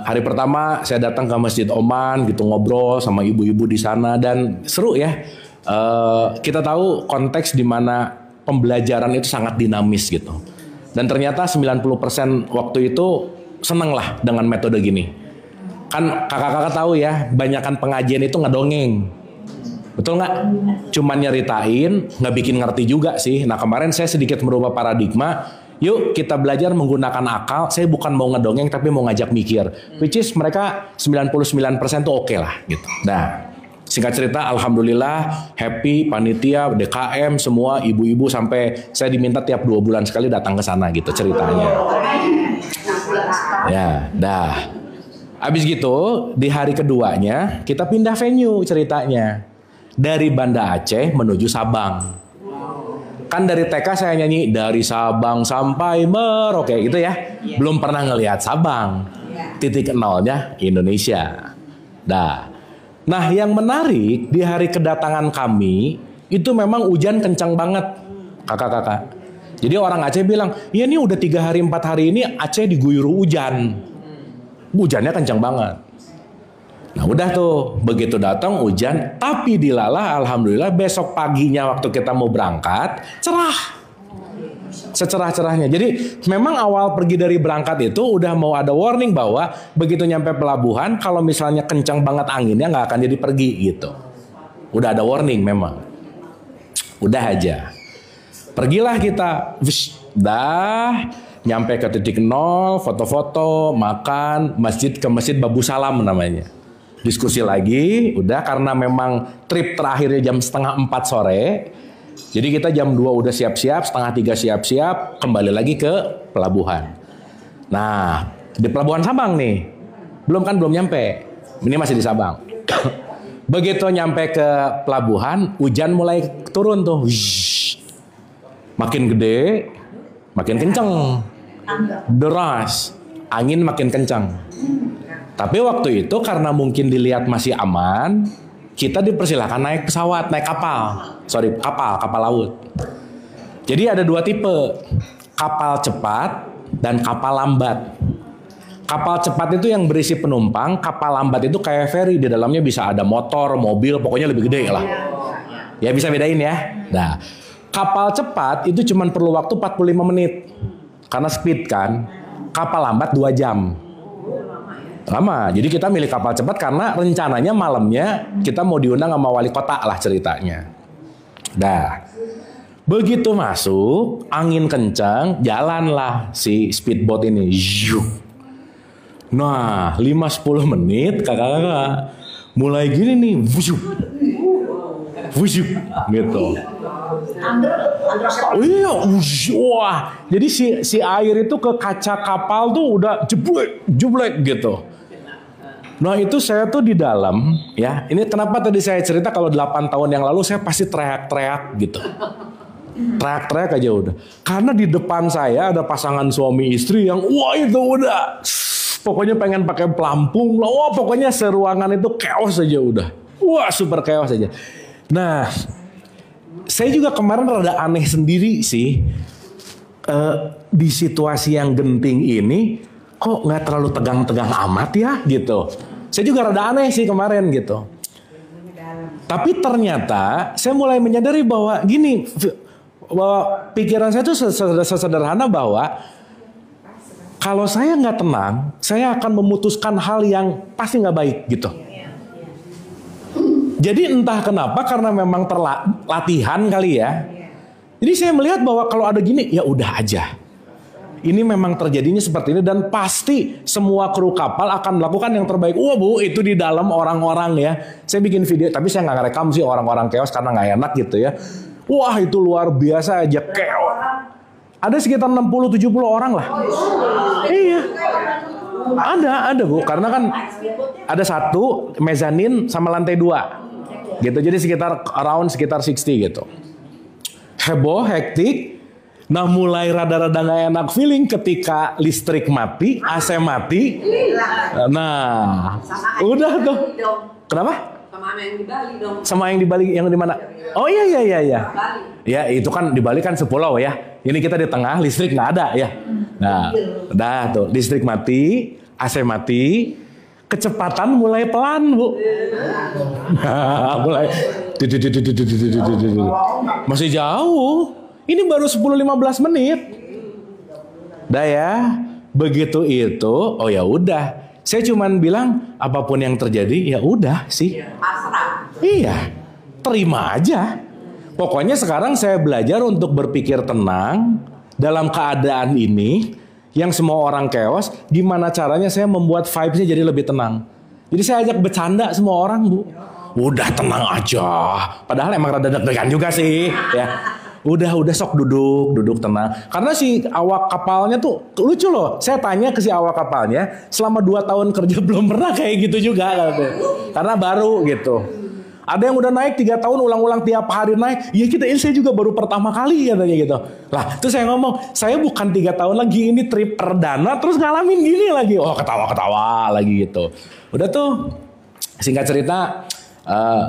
Hari pertama saya datang ke Masjid Oman gitu, ngobrol sama ibu-ibu di sana dan seru ya. Kita tahu konteks di mana pembelajaran itu sangat dinamis gitu. Dan ternyata 90% waktu itu seneng lah dengan metode gini. Kan kakak-kakak tahu ya, banyakan pengajian itu ngedongeng. Betul nggak? Cuman nyeritain, nggak bikin ngerti juga sih. Nah kemarin saya sedikit merubah paradigma. Yuk kita belajar menggunakan akal. Saya bukan mau ngedongeng tapi mau ngajak mikir. Which is mereka 99% tuh oke lah gitu. Nah singkat cerita alhamdulillah happy, panitia, DKM semua ibu-ibu sampai saya diminta tiap 2 bulan sekali datang ke sana gitu ceritanya. Ya, dah. Abis gitu di hari keduanya kita pindah venue ceritanya dari Banda Aceh menuju Sabang. Kan dari TK saya nyanyi dari Sabang sampai Merauke gitu ya. Belum pernah ngelihat Sabang. Titik nolnya Indonesia. Dah. Nah yang menarik di hari kedatangan kami itu memang hujan kencang banget kakak-kakak. Jadi orang Aceh bilang, ya ini udah 3 hari 4 hari ini Aceh diguyur hujan. Hujannya kencang banget. Nah udah tuh, begitu datang hujan, tapi dilala alhamdulillah besok paginya waktu kita mau berangkat, cerah. Secerah-cerahnya. Jadi memang awal pergi dari berangkat itu udah mau ada warning bahwa begitu nyampe pelabuhan, kalau misalnya kencang banget anginnya nggak akan jadi pergi gitu. Udah ada warning memang. Udah aja. Pergilah kita, dah nyampe ke titik nol, foto-foto, makan, masjid ke Masjid Babu Salam namanya. Diskusi lagi, udah karena memang trip terakhirnya jam 3:30 sore. Jadi kita jam 2 udah siap-siap, 2:30 siap-siap, kembali lagi ke pelabuhan. Nah, di pelabuhan Sabang nih, belum nyampe, ini masih di Sabang. Begitu nyampe ke pelabuhan, hujan mulai turun tuh. Makin gede, makin kenceng, deras, angin makin kencang. Tapi waktu itu karena mungkin dilihat masih aman, kita dipersilahkan naik pesawat, naik kapal laut. Jadi ada 2 tipe, kapal cepat dan kapal lambat. Kapal cepat itu yang berisi penumpang, kapal lambat itu kayak ferry, di dalamnya bisa ada motor, mobil, pokoknya lebih gede lah. Ya bisa bedain ya. Nah, kapal cepat itu cuma perlu waktu 45 menit. Karena speed kan. Kapal lambat 2 jam. Lama. Jadi kita milih kapal cepat karena rencananya malamnya kita mau diundang sama wali kota lah ceritanya. Dah. Begitu masuk, angin kencang, jalanlah si speedboat ini. Nah, 5-10 menit kakak-kakak mulai gini nih. Wusyuk gitu. Iya, wah. Jadi si air itu ke kaca kapal tuh udah jeblek gitu. Nah itu saya tuh di dalam ya. Ini kenapa tadi saya cerita kalau 8 tahun yang lalu saya pasti teriak-teriak gitu. Teriak-teriak aja udah. Karena di depan saya ada pasangan suami istri yang wah itu udah. Pokoknya pengen pakai pelampung. Wah pokoknya seruangan itu chaos aja udah. Wah super chaos aja. Nah, saya juga kemarin rada aneh sendiri sih. Di situasi yang genting ini, kok nggak terlalu tegang-tegang amat ya gitu. Saya juga rada aneh sih kemarin gitu. Tapi ternyata saya mulai menyadari bahwa gini, bahwa pikiran saya tuh sesederhana bahwa kalau saya nggak tenang, saya akan memutuskan hal yang pasti nggak baik gitu. Jadi entah kenapa karena memang latihan kali ya. Jadi saya melihat bahwa kalau ada gini ya udah aja. Ini memang terjadinya seperti ini dan pasti semua kru kapal akan melakukan yang terbaik. Wah bu itu di dalam orang-orang ya. Saya bikin video tapi saya nggak ngerekam sih orang-orang chaos karena nggak enak gitu ya. Wah itu luar biasa aja chaos. Ada sekitar 60-70 orang lah. Iya. Ada bu karena kan ada 1 mezanin sama lantai 2. gitu. Jadi sekitar 60 gitu. Heboh, hektik. Nah mulai rada-rada gak enak feeling ketika listrik mati, AC mati. Nah, udah tuh. Kenapa? Sama yang di Bali dong. Sama yang di Bali, yang di mana? Oh iya. Ya itu kan di Bali kan sepulau ya. Ini kita di tengah, listrik nggak ada ya. Nah, udah tuh listrik mati, AC mati, kecepatan mulai pelan bu. Mulai. Masih jauh. Ini baru 10-15 menit. Dah ya, begitu itu, oh ya udah. Saya cuman bilang apapun yang terjadi ya udah sih. Iya, terima aja. Pokoknya sekarang saya belajar untuk berpikir tenang dalam keadaan ini yang semua orang chaos. Gimana caranya saya membuat vibes-nya jadi lebih tenang. Jadi saya ajak bercanda semua orang bu. Udah tenang aja. Padahal emang rada deg-degan juga sih. Ya. Udah sok duduk tenang. Karena si awak kapalnya tuh lucu loh. Saya tanya ke si awak kapalnya, selama 2 tahun kerja belum pernah kayak gitu juga katanya. Karena baru gitu. Ada yang udah naik 3 tahun ulang-ulang tiap hari naik. Ya saya juga baru pertama kali katanya gitu. Lah, terus saya ngomong, saya bukan 3 tahun lagi ini trip perdana terus ngalamin gini lagi. Oh, ketawa-ketawa lagi gitu. Udah tuh singkat cerita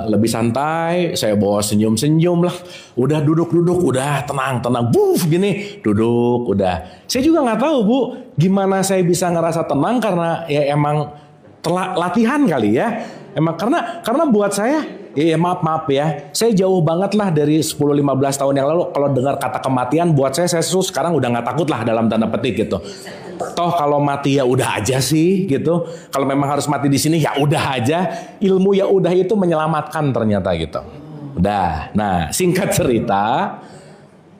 lebih santai, saya bawa senyum-senyum lah. Udah duduk, udah tenang, buf gini, duduk, udah. Saya juga nggak tahu bu, gimana saya bisa ngerasa tenang karena ya emang latihan kali ya. Emang karena buat saya, ya maaf ya, saya jauh banget lah dari 10-15 tahun yang lalu. Kalau dengar kata kematian, buat saya sekarang udah nggak takut lah dalam tanda petik gitu. Toh kalau mati ya udah aja sih gitu. Kalau memang harus mati di sini ya udah aja. Ilmu ya udah itu menyelamatkan ternyata gitu. Udah. Nah singkat cerita,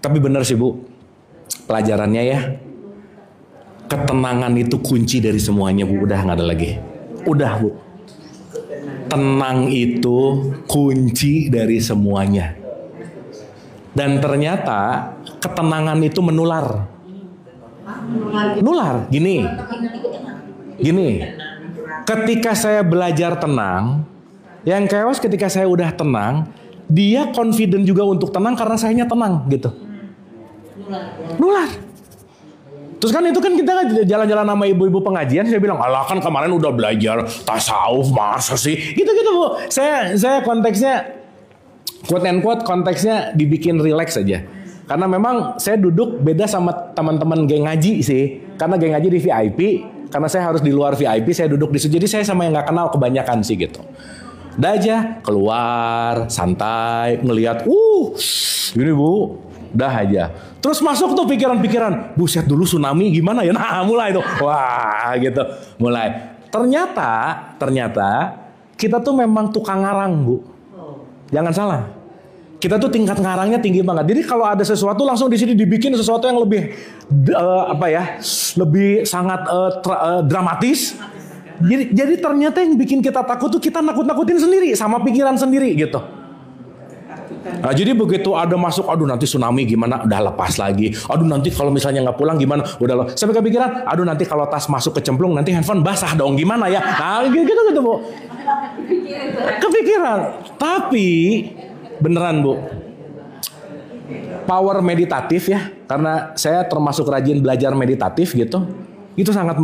tapi bener sih bu, pelajarannya ya, ketenangan itu kunci dari semuanya bu. Udah nggak ada lagi. Udah bu. Tenang itu kunci dari semuanya. Dan ternyata ketenangan itu menular. Nular, gini. Ketika saya belajar tenang, yang chaos ketika saya udah tenang, dia confident juga untuk tenang karena sayanya tenang gitu. Nular. Terus kan itu kan kita jalan-jalan sama ibu-ibu pengajian, saya bilang, alah kan kemarin udah belajar tasawuf, masa sih? Gitu-gitu bu. Saya konteksnya, quote and quote, konteksnya dibikin relax aja. Karena memang saya duduk beda sama teman-teman geng ngaji sih. Karena geng ngaji di VIP, karena saya harus di luar VIP, saya duduk di situ. Jadi saya sama yang nggak kenal kebanyakan sih gitu. Udah aja, keluar, santai, ngelihat, gini bu, udah aja. Terus masuk tuh pikiran-pikiran, buset dulu tsunami gimana ya? Nah mulai tuh, wah gitu, mulai. Ternyata kita tuh memang tukang ngarang bu. Jangan salah. Kita tuh tingkat ngarangnya tinggi banget. Jadi kalau ada sesuatu langsung di sini dibikin sesuatu yang lebih lebih sangat dramatis. Jadi ternyata yang bikin kita takut tuh kita nakut-nakutin sendiri sama pikiran sendiri gitu. Nah, jadi begitu ada masuk, aduh nanti tsunami gimana, udah lepas lagi. Aduh nanti kalau misalnya nggak pulang gimana, udah sampai kepikiran. Aduh nanti kalau tas masuk kecemplung nanti handphone basah dong gimana ya. Nah gitu bu. Kepikiran. Tapi beneran bu, power meditatif ya, karena saya termasuk rajin belajar meditatif gitu, itu sangat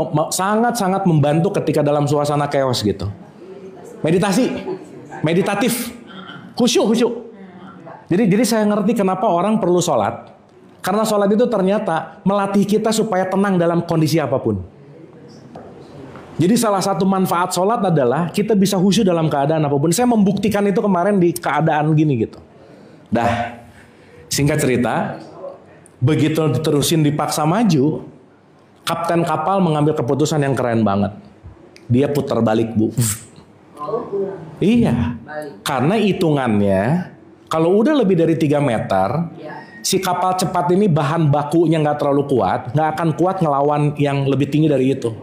membantu ketika dalam suasana chaos gitu. Meditatif, khusyuk. Jadi saya ngerti kenapa orang perlu sholat, karena sholat itu ternyata melatih kita supaya tenang dalam kondisi apapun. Jadi salah satu manfaat sholat adalah kita bisa khusyuk dalam keadaan apapun. Saya membuktikan itu kemarin di keadaan gini gitu. Dah, singkat cerita, begitu diterusin dipaksa maju, kapten kapal mengambil keputusan yang keren banget. Dia putar balik bu. Iya, karena hitungannya kalau udah lebih dari 3 meter, si kapal cepat ini bahan bakunya nggak terlalu kuat, nggak akan kuat ngelawan yang lebih tinggi dari itu.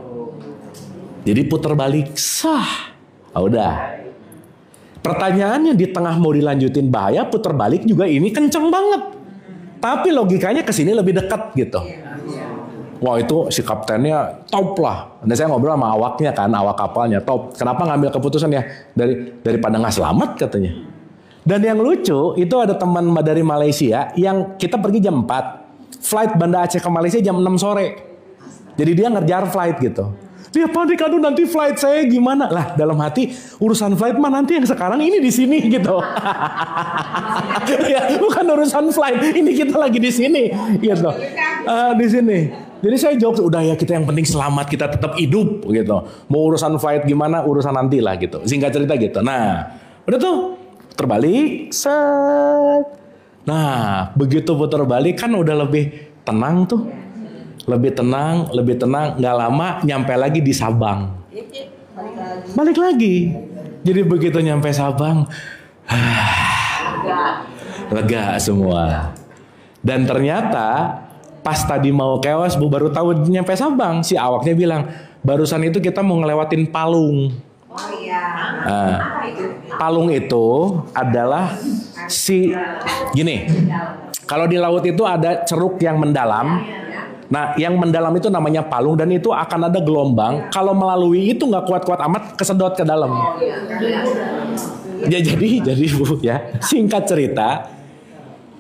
Jadi putar balik, sah. Udah. Pertanyaannya di tengah mau dilanjutin bahaya, putar balik juga ini kenceng banget. Tapi logikanya ke sini lebih dekat gitu. Wah itu si kaptennya top lah. Dan saya ngobrol sama awaknya kan, awak kapalnya top. Kenapa ngambil keputusan ya daripada nggak selamat katanya. Dan yang lucu itu ada teman dari Malaysia yang kita pergi jam 4, flight Banda Aceh ke Malaysia jam 6 sore. Jadi dia ngejar flight gitu. Dia panik, aduh nanti flight saya gimana? Lah dalam hati urusan flight mah nanti yang sekarang ini di sini gitu. Ya, bukan urusan flight, ini kita lagi di sini gitu. Di sini. Jadi saya jawab udah ya kita yang penting selamat, kita tetap hidup gitu. Mau urusan flight gimana urusan nanti lah gitu. Singkat cerita gitu. Nah, udah tuh terbalik, set. Nah, begitu putar balik kan udah lebih tenang tuh. Lebih tenang, nggak lama nyampe lagi di Sabang. Balik lagi. Jadi begitu nyampe Sabang, lega semua. Dan ternyata pas tadi mau kewas, Bu baru tahu nyampe Sabang, si awaknya bilang, barusan itu kita mau ngelewatin Palung. Oh iya. Palung itu adalah gini. Kalau di laut itu ada ceruk yang mendalam. Nah, yang mendalam itu namanya palung dan itu akan ada gelombang. Kalau melalui itu nggak kuat-kuat amat, kesedot ke dalam. Ya, jadi Bu ya, singkat cerita,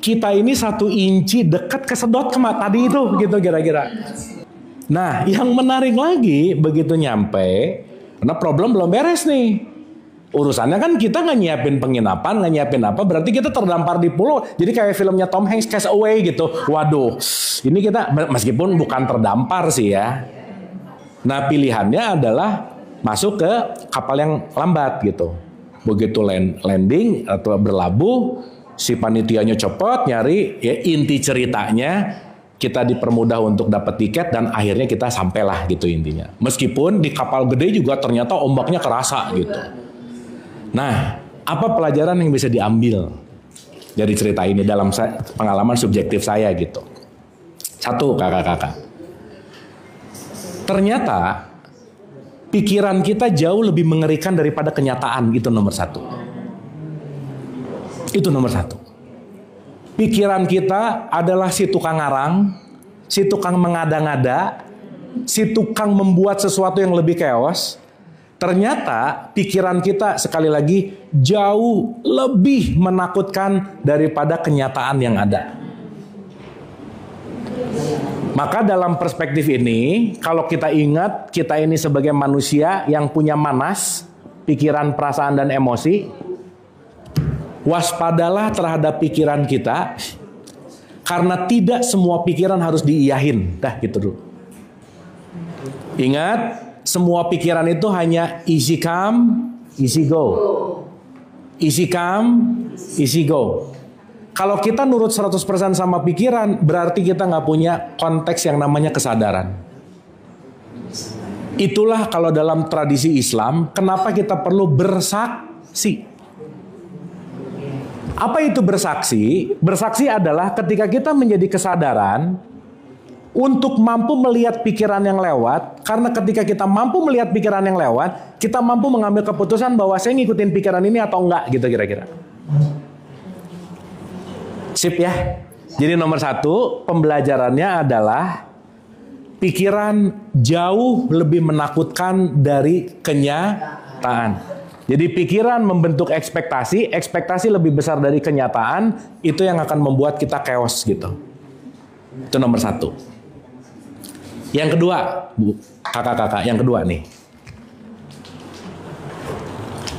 kita ini 1 inci dekat kesedot ke tadi itu, gitu kira-kira. Nah, yang menarik lagi begitu nyampe, karena problem belum beres nih. Urusannya kan kita nggak nyiapin penginapan, nggak nyiapin apa, berarti kita terdampar di pulau. Jadi kayak filmnya Tom Hanks, Castaway gitu. Waduh, ini kita meskipun bukan terdampar sih ya. Nah pilihannya adalah masuk ke kapal yang lambat gitu. Begitu landing atau berlabuh, si panitianya cepet nyari, ya inti ceritanya kita dipermudah untuk dapat tiket dan akhirnya kita sampailah gitu intinya. Meskipun di kapal gede juga ternyata ombaknya kerasa gitu. Nah, apa pelajaran yang bisa diambil dari cerita ini dalam pengalaman subjektif saya gitu? 1, kakak-kakak. Ternyata pikiran kita jauh lebih mengerikan daripada kenyataan, itu nomor 1. Itu nomor 1. Pikiran kita adalah si tukang ngarang, si tukang mengada-ngada, si tukang membuat sesuatu yang lebih chaos. Ternyata pikiran kita sekali lagi jauh lebih menakutkan daripada kenyataan yang ada. Maka dalam perspektif ini, kalau kita ingat kita ini sebagai manusia yang punya manas, pikiran, perasaan, dan emosi, waspadalah terhadap pikiran kita, karena tidak semua pikiran harus diiyahin. Dah gitu dulu. Ingat, semua pikiran itu hanya easy come, easy go. Easy come, easy go. Kalau kita nurut 100% sama pikiran, berarti kita nggak punya konteks yang namanya kesadaran. Itulah kalau dalam tradisi Islam, kenapa kita perlu bersaksi. Apa itu bersaksi? Bersaksi adalah ketika kita menjadi kesadaran, untuk mampu melihat pikiran yang lewat, karena ketika kita mampu melihat pikiran yang lewat, kita mampu mengambil keputusan bahwa saya ngikutin pikiran ini atau enggak, gitu kira-kira. Sip ya. Jadi nomor 1, pembelajarannya adalah pikiran jauh lebih menakutkan dari kenyataan. Jadi pikiran membentuk ekspektasi, ekspektasi lebih besar dari kenyataan, itu yang akan membuat kita chaos gitu. Itu nomor 1. Yang kedua, Bu, kakak-kakak, yang kedua nih.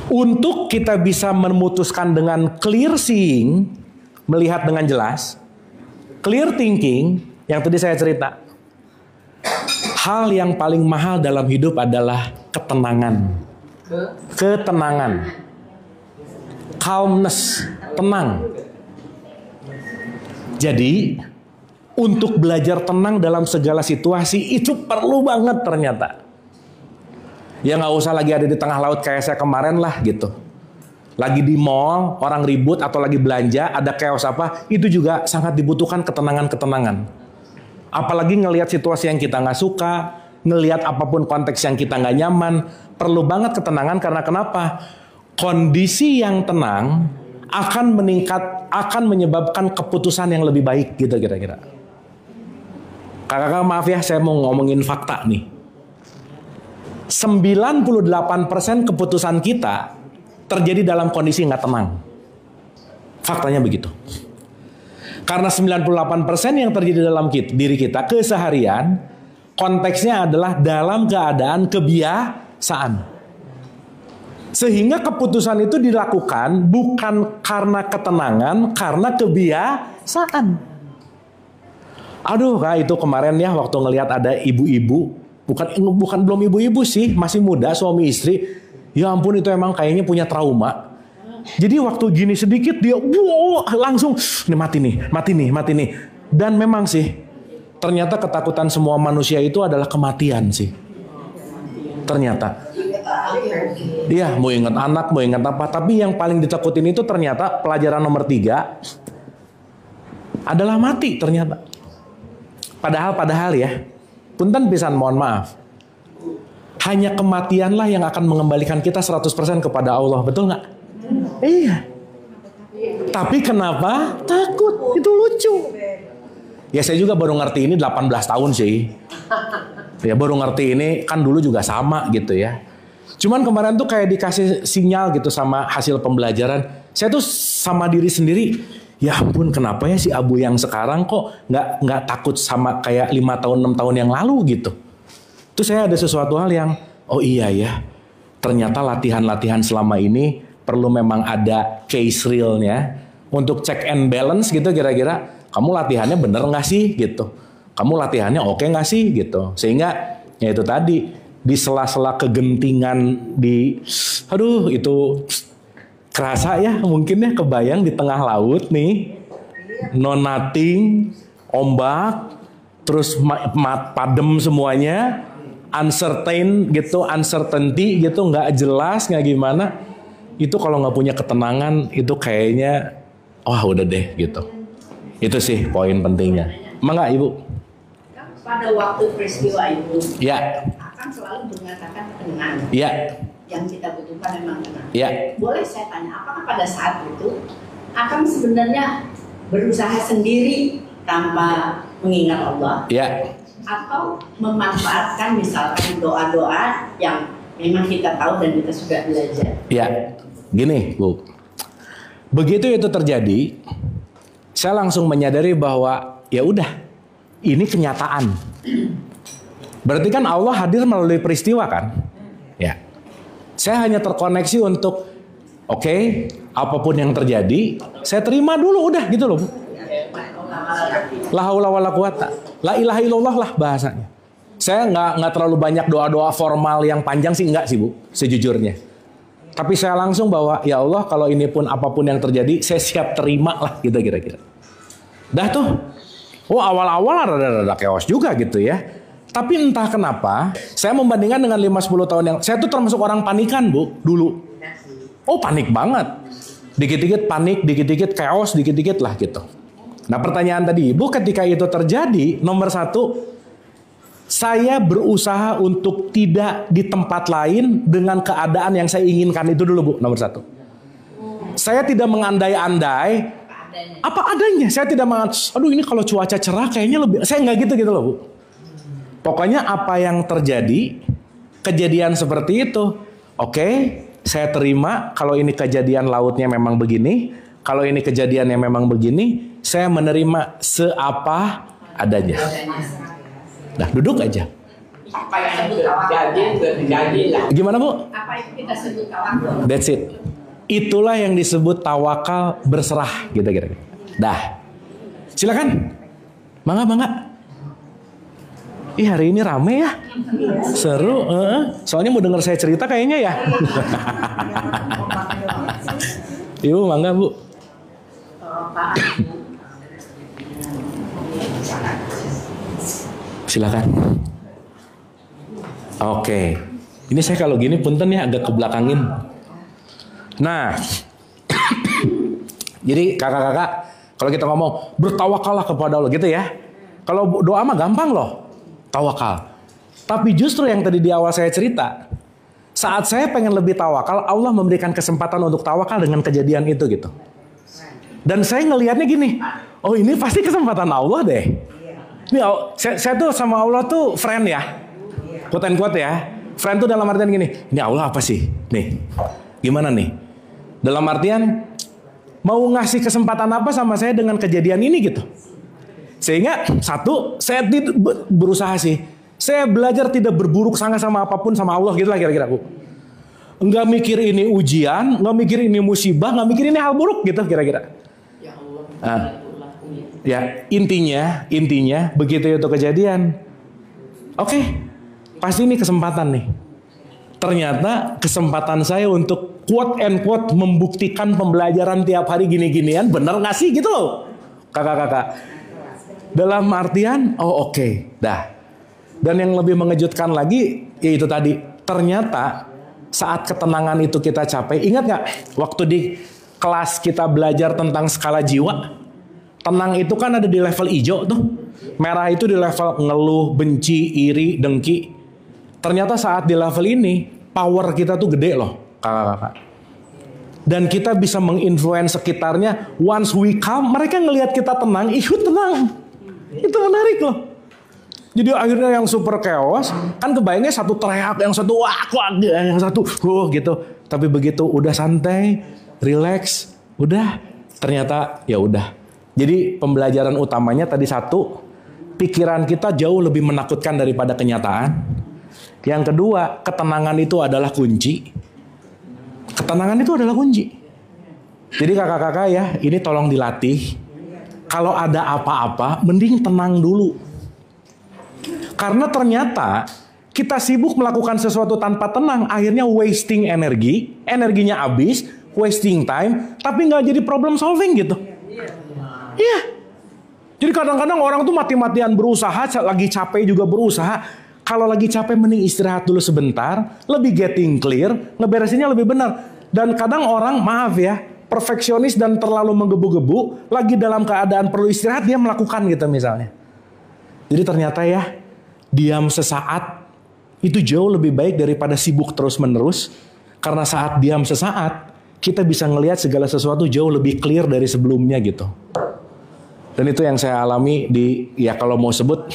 Untuk kita bisa memutuskan dengan clear seeing, melihat dengan jelas, clear thinking, yang tadi saya cerita. Hal yang paling mahal dalam hidup adalah ketenangan. Ketenangan. Calmness, tenang. Jadi, untuk belajar tenang dalam segala situasi itu perlu banget ternyata. Ya nggak usah lagi ada di tengah laut kayak saya kemarin lah gitu. Lagi di mall, orang ribut atau lagi belanja, ada chaos apa, itu juga sangat dibutuhkan ketenangan-ketenangan. Apalagi ngelihat situasi yang kita nggak suka, ngelihat apapun konteks yang kita nggak nyaman, perlu banget ketenangan karena kenapa? Kondisi yang tenang akan menyebabkan keputusan yang lebih baik gitu kira-kira. Kakak-kakak maaf ya, saya mau ngomongin fakta nih. 98% keputusan kita terjadi dalam kondisi nggak tenang. Faktanya begitu. Karena 98% yang terjadi dalam diri kita keseharian, konteksnya adalah dalam keadaan kebiasaan. Sehingga keputusan itu dilakukan bukan karena ketenangan, karena kebiasaan. Aduh, Kak, itu kemarin ya waktu ngelihat ada ibu-ibu, bukan belum ibu-ibu sih, masih muda suami istri. Ya ampun, itu emang kayaknya punya trauma. Jadi waktu gini sedikit dia wow, langsung mati nih. Dan memang sih ternyata ketakutan semua manusia itu adalah kematian sih. Ternyata. Iya, mau ingat anak, mau ingat apa. Tapi yang paling ditakutin itu ternyata pelajaran nomor 3 adalah mati ternyata. Padahal ya. Punten pisan, mohon maaf. Hanya kematianlah yang akan mengembalikan kita 100% kepada Allah. Betul nggak? Iya. Tapi kenapa takut? Itu lucu. Ya saya juga baru ngerti ini 18 tahun sih. Ya baru ngerti ini, kan dulu juga sama gitu ya. Cuman kemarin tuh kayak dikasih sinyal gitu sama hasil pembelajaran. Saya tuh sama diri sendiri, ya ampun kenapa ya si Abu yang sekarang kok nggak takut sama kayak 5 tahun 6 tahun yang lalu gitu. Terus saya ada sesuatu hal yang, oh iya ya, ternyata latihan-latihan selama ini perlu memang ada case realnya untuk check and balance gitu, kira-kira kamu latihannya bener nggak sih gitu, kamu latihannya oke nggak sih gitu, sehingga ya itu tadi di sela-sela kegentingan itu kerasa ya, mungkin ya kebayang di tengah laut nih, no nothing, ombak, terus padem semuanya, uncertainty gitu, nggak jelas, nggak gimana. Itu kalau nggak punya ketenangan itu kayaknya wah udah deh gitu. Itu sih poin pentingnya. Emang nggak Ibu? Pada waktu peristiwa itu ya akan selalu mengatakan tenang. Ya. Yang kita butuhkan memang tenang. Ya. Boleh saya tanya, apakah pada saat itu akan sebenarnya berusaha sendiri tanpa mengingat Allah? Ya. Atau memanfaatkan misalkan doa-doa yang memang kita tahu dan kita sudah belajar? Ya. Gini, Bu. Begitu itu terjadi, saya langsung menyadari bahwa ya udah, ini kenyataan. Berarti kan Allah hadir melalui peristiwa kan? Ya. Saya hanya terkoneksi untuk oke, apapun yang terjadi, saya terima dulu udah gitu loh, Bu. La haula wala quwata. La ilaha illallah lah bahasanya. Saya nggak terlalu banyak doa-doa formal yang panjang sih, enggak sih Bu, sejujurnya. Tapi saya langsung bahwa ya Allah, kalau ini pun apapun yang terjadi, saya siap terima lah gitu kira-kira. Dah tuh. Oh awal-awal rada-rada chaos juga gitu ya. Tapi entah kenapa, saya membandingkan dengan 5-10 tahun yang... Saya tuh termasuk orang panikan Bu, dulu. Oh panik banget. Dikit-dikit panik, dikit-dikit chaos, dikit-dikit lah gitu. Nah pertanyaan tadi Ibu, ketika itu terjadi, nomor 1, saya berusaha untuk tidak di tempat lain dengan keadaan yang saya inginkan itu dulu Bu, nomor 1. Saya tidak mengandai-andai apa adanya. Saya tidak aduh ini kalau cuaca cerah kayaknya lebih, saya nggak gitu loh Bu. Pokoknya apa yang terjadi, kejadian seperti itu, oke, saya terima. Kalau ini kejadian lautnya memang begini, kalau ini kejadiannya memang begini, saya menerima seapa adanya. Nah, duduk aja. Apa yang terjadi lah. Gimana Bu? Apa yang kita sebut tawakal? That's it. Itulah yang disebut tawakal berserah, gitu kira-kira. Dah. Silakan. Mangga. Ih, hari ini rame ya. Seru. Soalnya mau denger saya cerita kayaknya ya. Ibu, mangga Bu. Silakan. Oke. Ini saya kalau gini punten ya agak kebelakangin. Nah. Jadi kakak-kakak, kalau kita ngomong bertawakallah kepada Allah gitu ya. Kalau doa mah gampang loh. Tawakal. Tapi justru yang tadi di awal saya cerita, saat saya pengen lebih tawakal, Allah memberikan kesempatan untuk tawakal dengan kejadian itu gitu. Dan saya ngelihatnya gini, oh ini pasti kesempatan Allah deh. Ini saya tuh sama Allah tuh friend ya, quote and quote ya. Friend tuh dalam artian gini, ini Allah apa sih? Nih, gimana nih? Dalam artian mau ngasih kesempatan apa sama saya dengan kejadian ini gitu. Sehingga satu, saya berusaha sih. Saya belajar tidak berburuk sangka sama apapun sama Allah gitu lah kira-kira Bu. Nggak mikir ini ujian, nggak mikir ini musibah, nggak mikir ini hal buruk gitu kira-kira. Ya Allah. Ya intinya begitu itu kejadian. Oke, pasti ini kesempatan nih. Ternyata kesempatan saya untuk quote and quote membuktikan pembelajaran tiap hari gini-ginian bener nggak sih gitu loh, kakak-kakak. Dalam artian, oh oke, dah. Dan yang lebih mengejutkan lagi, yaitu tadi, ternyata saat ketenangan itu kita capai, ingat nggak waktu di kelas kita belajar tentang skala jiwa, tenang itu kan ada di level hijau tuh, merah itu di level ngeluh, benci, iri, dengki. Ternyata saat di level ini, power kita tuh gede loh, kakak-kakak. Dan kita bisa menginfluence sekitarnya, once we calm, mereka ngelihat kita tenang, ikut tenang. Itu menarik loh. Jadi akhirnya yang super chaos, kan kebayangnya satu teriak, yang satu wah, yang satu gitu. Tapi begitu udah santai, relax, udah ternyata ya udah. Jadi pembelajaran utamanya tadi satu, pikiran kita jauh lebih menakutkan daripada kenyataan. Yang kedua, ketenangan itu adalah kunci. Ketenangan itu adalah kunci. Jadi kakak-kakak ya, ini tolong dilatih. Kalau ada apa-apa, mending tenang dulu. Karena ternyata kita sibuk melakukan sesuatu tanpa tenang, akhirnya wasting energi, energinya habis, wasting time, tapi nggak jadi problem solving gitu. Iya. Jadi kadang-kadang orang tuh mati-matian berusaha, lagi capek juga berusaha. Kalau lagi capek mending istirahat dulu sebentar, lebih getting clear, ngeberesinnya lebih benar. Dan kadang orang, maaf ya, perfeksionis dan terlalu menggebu-gebu, lagi dalam keadaan perlu istirahat, dia melakukan gitu misalnya. Jadi ternyata ya, diam sesaat itu jauh lebih baik daripada sibuk terus-menerus. Karena saat diam sesaat, kita bisa ngelihat segala sesuatu jauh lebih clear dari sebelumnya gitu. Dan itu yang saya alami di, ya kalau mau sebut,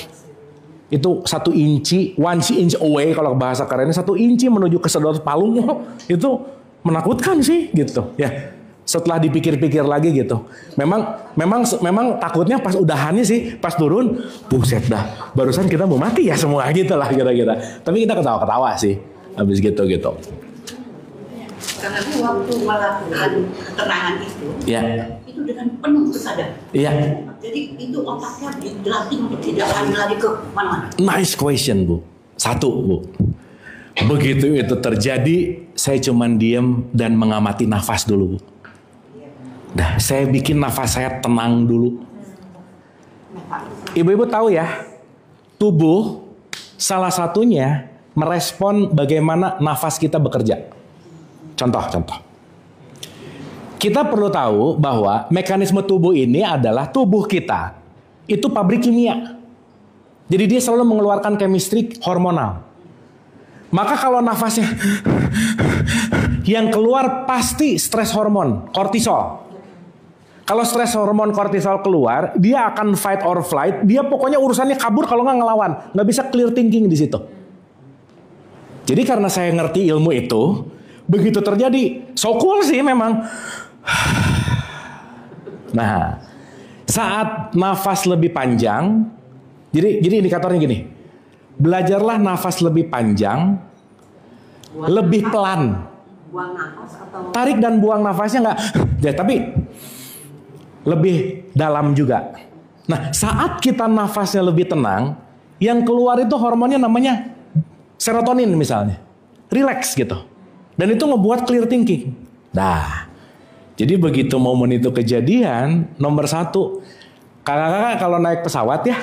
itu 1 inci, 1 inch away kalau bahasa kerennya, 1 inci menuju ke sedot palu, itu menakutkan sih gitu ya. Setelah dipikir-pikir lagi gitu, memang takutnya pas udahannya sih, pas turun, buset dah, barusan kita mau mati ya semua gitu lah kira-kira. Tapi kita ketawa-ketawa sih, habis gitu. Karena waktu melakukan ketenangan itu, ya. Itu dengan penuh kesadaran. Iya. Jadi itu otaknya dilatih untuk tidak lari ke mana-mana. Nice question Bu. 1 Bu. Begitu itu terjadi, saya cuman diem dan mengamati nafas dulu Bu. Nah, saya bikin nafas saya tenang dulu. Ibu-ibu tahu ya, tubuh salah satunya merespon bagaimana nafas kita bekerja. Contoh. Kita perlu tahu bahwa mekanisme tubuh ini adalah tubuh kita itu pabrik kimia. Jadi dia selalu mengeluarkan chemistry hormonal. Maka kalau nafasnya yang keluar pasti stres hormon, kortisol. Kalau stres hormon kortisol keluar, dia akan fight or flight. Dia pokoknya urusannya kabur kalau nggak ngelawan, nggak bisa clear thinking di situ. Jadi karena saya ngerti ilmu itu, begitu terjadi, so cool sih memang. Nah, saat nafas lebih panjang, jadi indikatornya gini, belajarlah nafas lebih panjang, lebih pelan. Buang nafas atau Tarik dan buang nafasnya nggak, ya tapi lebih dalam juga. Nah, saat kita nafasnya lebih tenang, yang keluar itu hormonnya namanya serotonin misalnya. Relax gitu. Dan itu ngebuat clear thinking. Nah, jadi begitu momen itu kejadian, nomor 1, kakak-kakak kalau naik pesawat ya,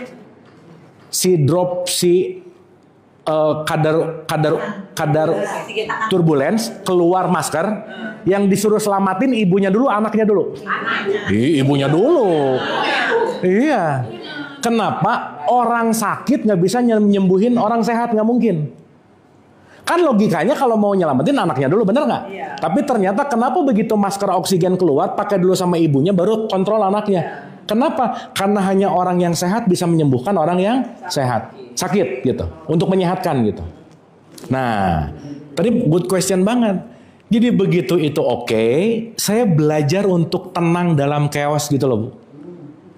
kadar turbulence, keluar masker, yang disuruh selamatin ibunya dulu, anaknya dulu. Ibunya dulu. Iya. Kenapa orang sakit nggak bisa nyembuhin orang sehat? Nggak mungkin. Kan logikanya kalau mau nyelamatin anaknya dulu, bener nggak? Iya. Tapi ternyata kenapa begitu masker oksigen keluar, pakai dulu sama ibunya, baru kontrol anaknya. Kenapa? Karena hanya orang yang sehat bisa menyembuhkan orang yang sakit gitu, untuk menyehatkan gitu. Nah, tadi good question banget. Jadi begitu itu oke, saya belajar untuk tenang dalam chaos gitu loh Bu.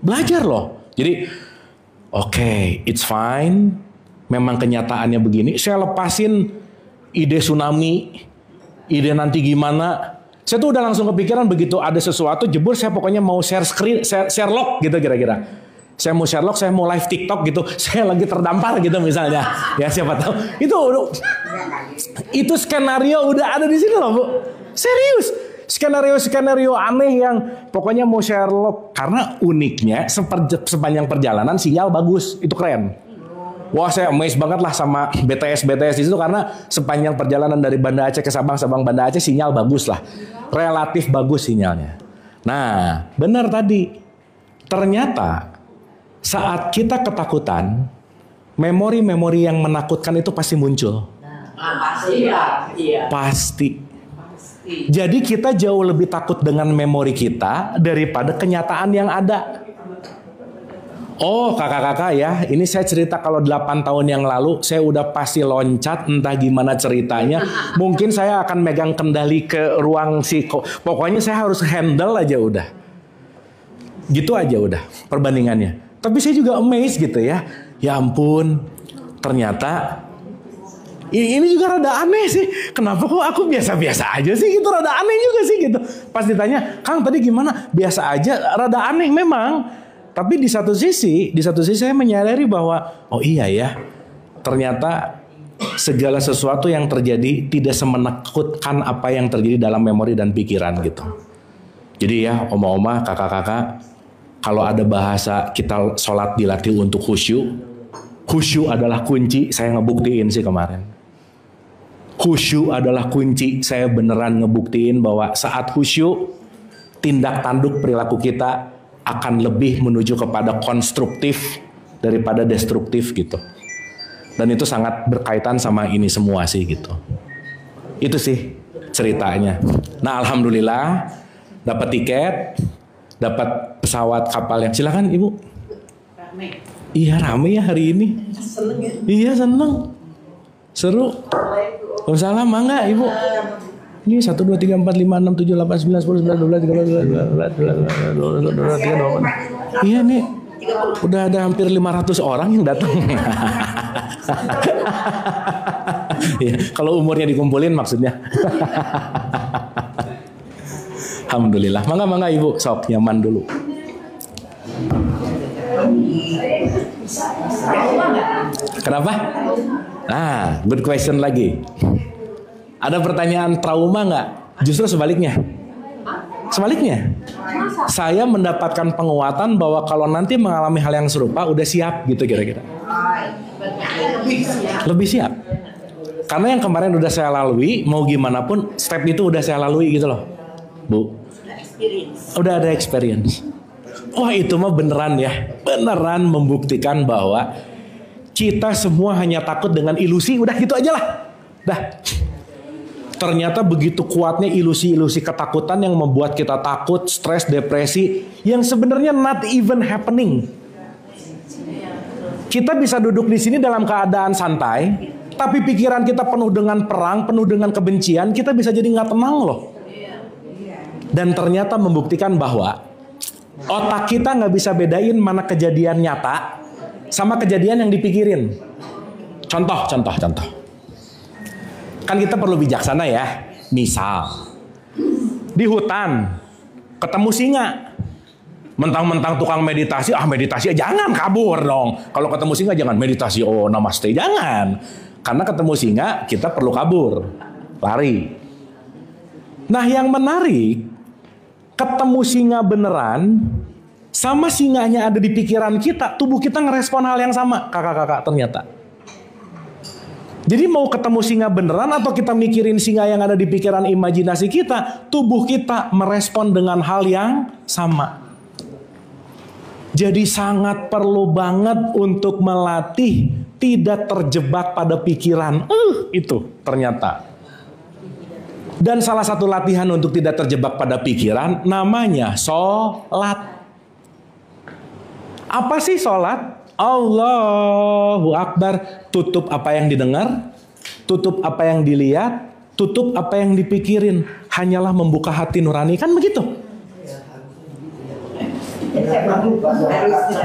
Belajar loh. Jadi oke, it's fine. Memang kenyataannya begini. Saya lepasin ide tsunami, ide nanti gimana. Saya tuh udah langsung kepikiran begitu ada sesuatu jebur, saya pokoknya mau share screen, share log gitu kira-kira. Saya mau share log, saya mau live TikTok gitu. Saya lagi terdampar gitu misalnya. Ya siapa tahu. Itu skenario udah ada di sini loh Bu. Serius. Skenario aneh yang pokoknya mau share log. Karena uniknya sepanjang perjalanan sinyal bagus. Itu keren. Wah saya amazed banget lah sama BTS di situ. Karena sepanjang perjalanan dari Banda Aceh ke Sabang Banda Aceh sinyal bagus lah. Relatif bagus sinyalnya. Nah benar tadi. Ternyata saat kita ketakutan, memori-memori yang menakutkan itu pasti muncul. Pasti. Jadi kita jauh lebih takut dengan memori kita daripada kenyataan yang ada. Oh kakak-kakak ya, ini saya cerita kalau 8 tahun yang lalu saya udah pasti loncat entah gimana ceritanya. Mungkin saya akan megang kendali ke ruang pokoknya saya harus handle aja udah. Gitu aja udah perbandingannya. Tapi saya juga amazed gitu ya. Ya ampun, ternyata ini juga rada aneh sih. Kenapa kok aku biasa-biasa aja sih gitu, rada aneh juga sih gitu. Pas ditanya, Kang tadi gimana? Biasa aja, rada aneh memang. Tapi di satu sisi saya menyadari bahwa oh iya ya, ternyata segala sesuatu yang terjadi tidak semenakutkan apa yang terjadi dalam memori dan pikiran gitu. Jadi ya oma-oma, kakak-kakak, kalau ada bahasa kita sholat dilatih untuk khusyuk, khusyuk adalah kunci. Saya ngebuktiin sih kemarin. Khusyuk adalah kunci. Saya beneran ngebuktiin bahwa saat khusyuk, tindak tanduk perilaku kita akan lebih menuju kepada konstruktif daripada destruktif gitu. Dan itu sangat berkaitan sama ini semua sih gitu. Itu sih ceritanya. Nah alhamdulillah dapat tiket, dapat pesawat kapal yang silakan Ibu. Rame. Iya rame ya hari ini. Seneng ya? Iya seneng. Seru. Waalaikumsalam mangga Ibu. Ini 1 2 3 4 5 6 7 8 9 10 11 12 13 14 15 16 17 18 19 20 Iya nih. Udah ada hampir 500 orang yang datang. Ya, kalau umurnya dikumpulin maksudnya. Alhamdulillah. Mangga Ibu, sok nyaman dulu. Kenapa? Nah, good question lagi. Ada pertanyaan trauma nggak? Justru sebaliknya. Sebaliknya. Saya mendapatkan penguatan bahwa kalau nanti mengalami hal yang serupa, udah siap gitu kira-kira. Lebih siap. Karena yang kemarin udah saya lalui, mau gimana pun step itu udah saya lalui gitu loh. Bu. Udah ada experience. Wah itu mah beneran ya. Beneran membuktikan bahwa kita semua hanya takut dengan ilusi. Udah gitu aja lah. Dah. Ternyata begitu kuatnya ilusi-ilusi ketakutan yang membuat kita takut, stres, depresi. Yang sebenarnya not even happening. Kita bisa duduk di sini dalam keadaan santai. Tapi pikiran kita penuh dengan perang, penuh dengan kebencian. Kita bisa jadi gak tenang loh. Dan ternyata membuktikan bahwa otak kita gak bisa bedain mana kejadian nyata sama kejadian yang dipikirin. Contoh. Kan kita perlu bijaksana ya. Misal di hutan ketemu singa. Mentang-mentang tukang meditasi, meditasi jangan kabur dong. Kalau ketemu singa jangan meditasi, namaste, jangan. Karena ketemu singa kita perlu kabur, lari. Nah yang menarik, ketemu singa beneran sama singanya ada di pikiran kita, tubuh kita ngerespon hal yang sama, kakak-kakak ternyata. Jadi mau ketemu singa beneran atau kita mikirin singa yang ada di pikiran imajinasi kita, tubuh kita merespon dengan hal yang sama. Jadi sangat perlu banget untuk melatih tidak terjebak pada pikiran. Itu ternyata. Dan salah satu latihan untuk tidak terjebak pada pikiran namanya sholat. Apa sih sholat? Allahu Akbar. Tutup apa yang didengar, tutup apa yang dilihat, tutup apa yang dipikirin, hanyalah membuka hati nurani, kan begitu?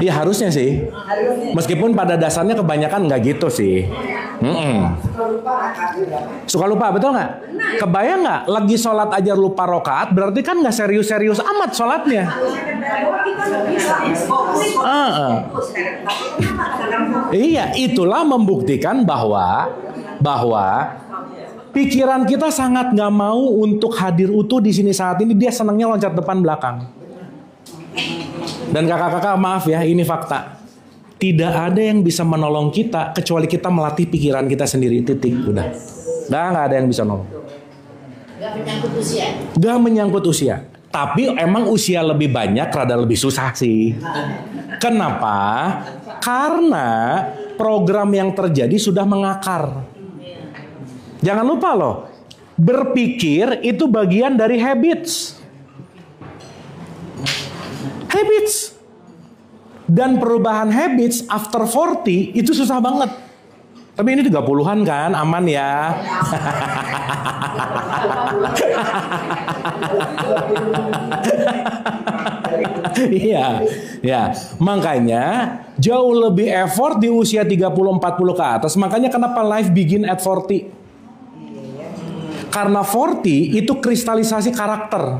Iya harusnya sih. Meskipun pada dasarnya kebanyakan nggak gitu sih. Suka lupa, betul nggak? Kebayang nggak? Lagi sholat aja lupa rokaat, berarti kan nggak serius-serius amat sholatnya. Iya, itulah membuktikan bahwa pikiran kita sangat nggak mau untuk hadir utuh di sini saat ini. Dia senangnya loncat depan belakang. Dan kakak-kakak maaf ya, ini fakta. Tidak ada yang bisa menolong kita kecuali kita melatih pikiran kita sendiri. Titik, udah. Nggak ada yang bisa nolong. Gak menyangkut usia. Tapi emang usia lebih banyak rada lebih susah sih. Kenapa? Karena program yang terjadi sudah mengakar. Jangan lupa loh, berpikir itu bagian dari habits. Habits. Dan perubahan habits after 40 itu susah banget. Tapi ini 30-an kan, aman ya. Iya, ya. Makanya jauh lebih effort di usia 30-40 ke atas. Makanya kenapa life begin at 40? Karena 40 itu kristalisasi karakter.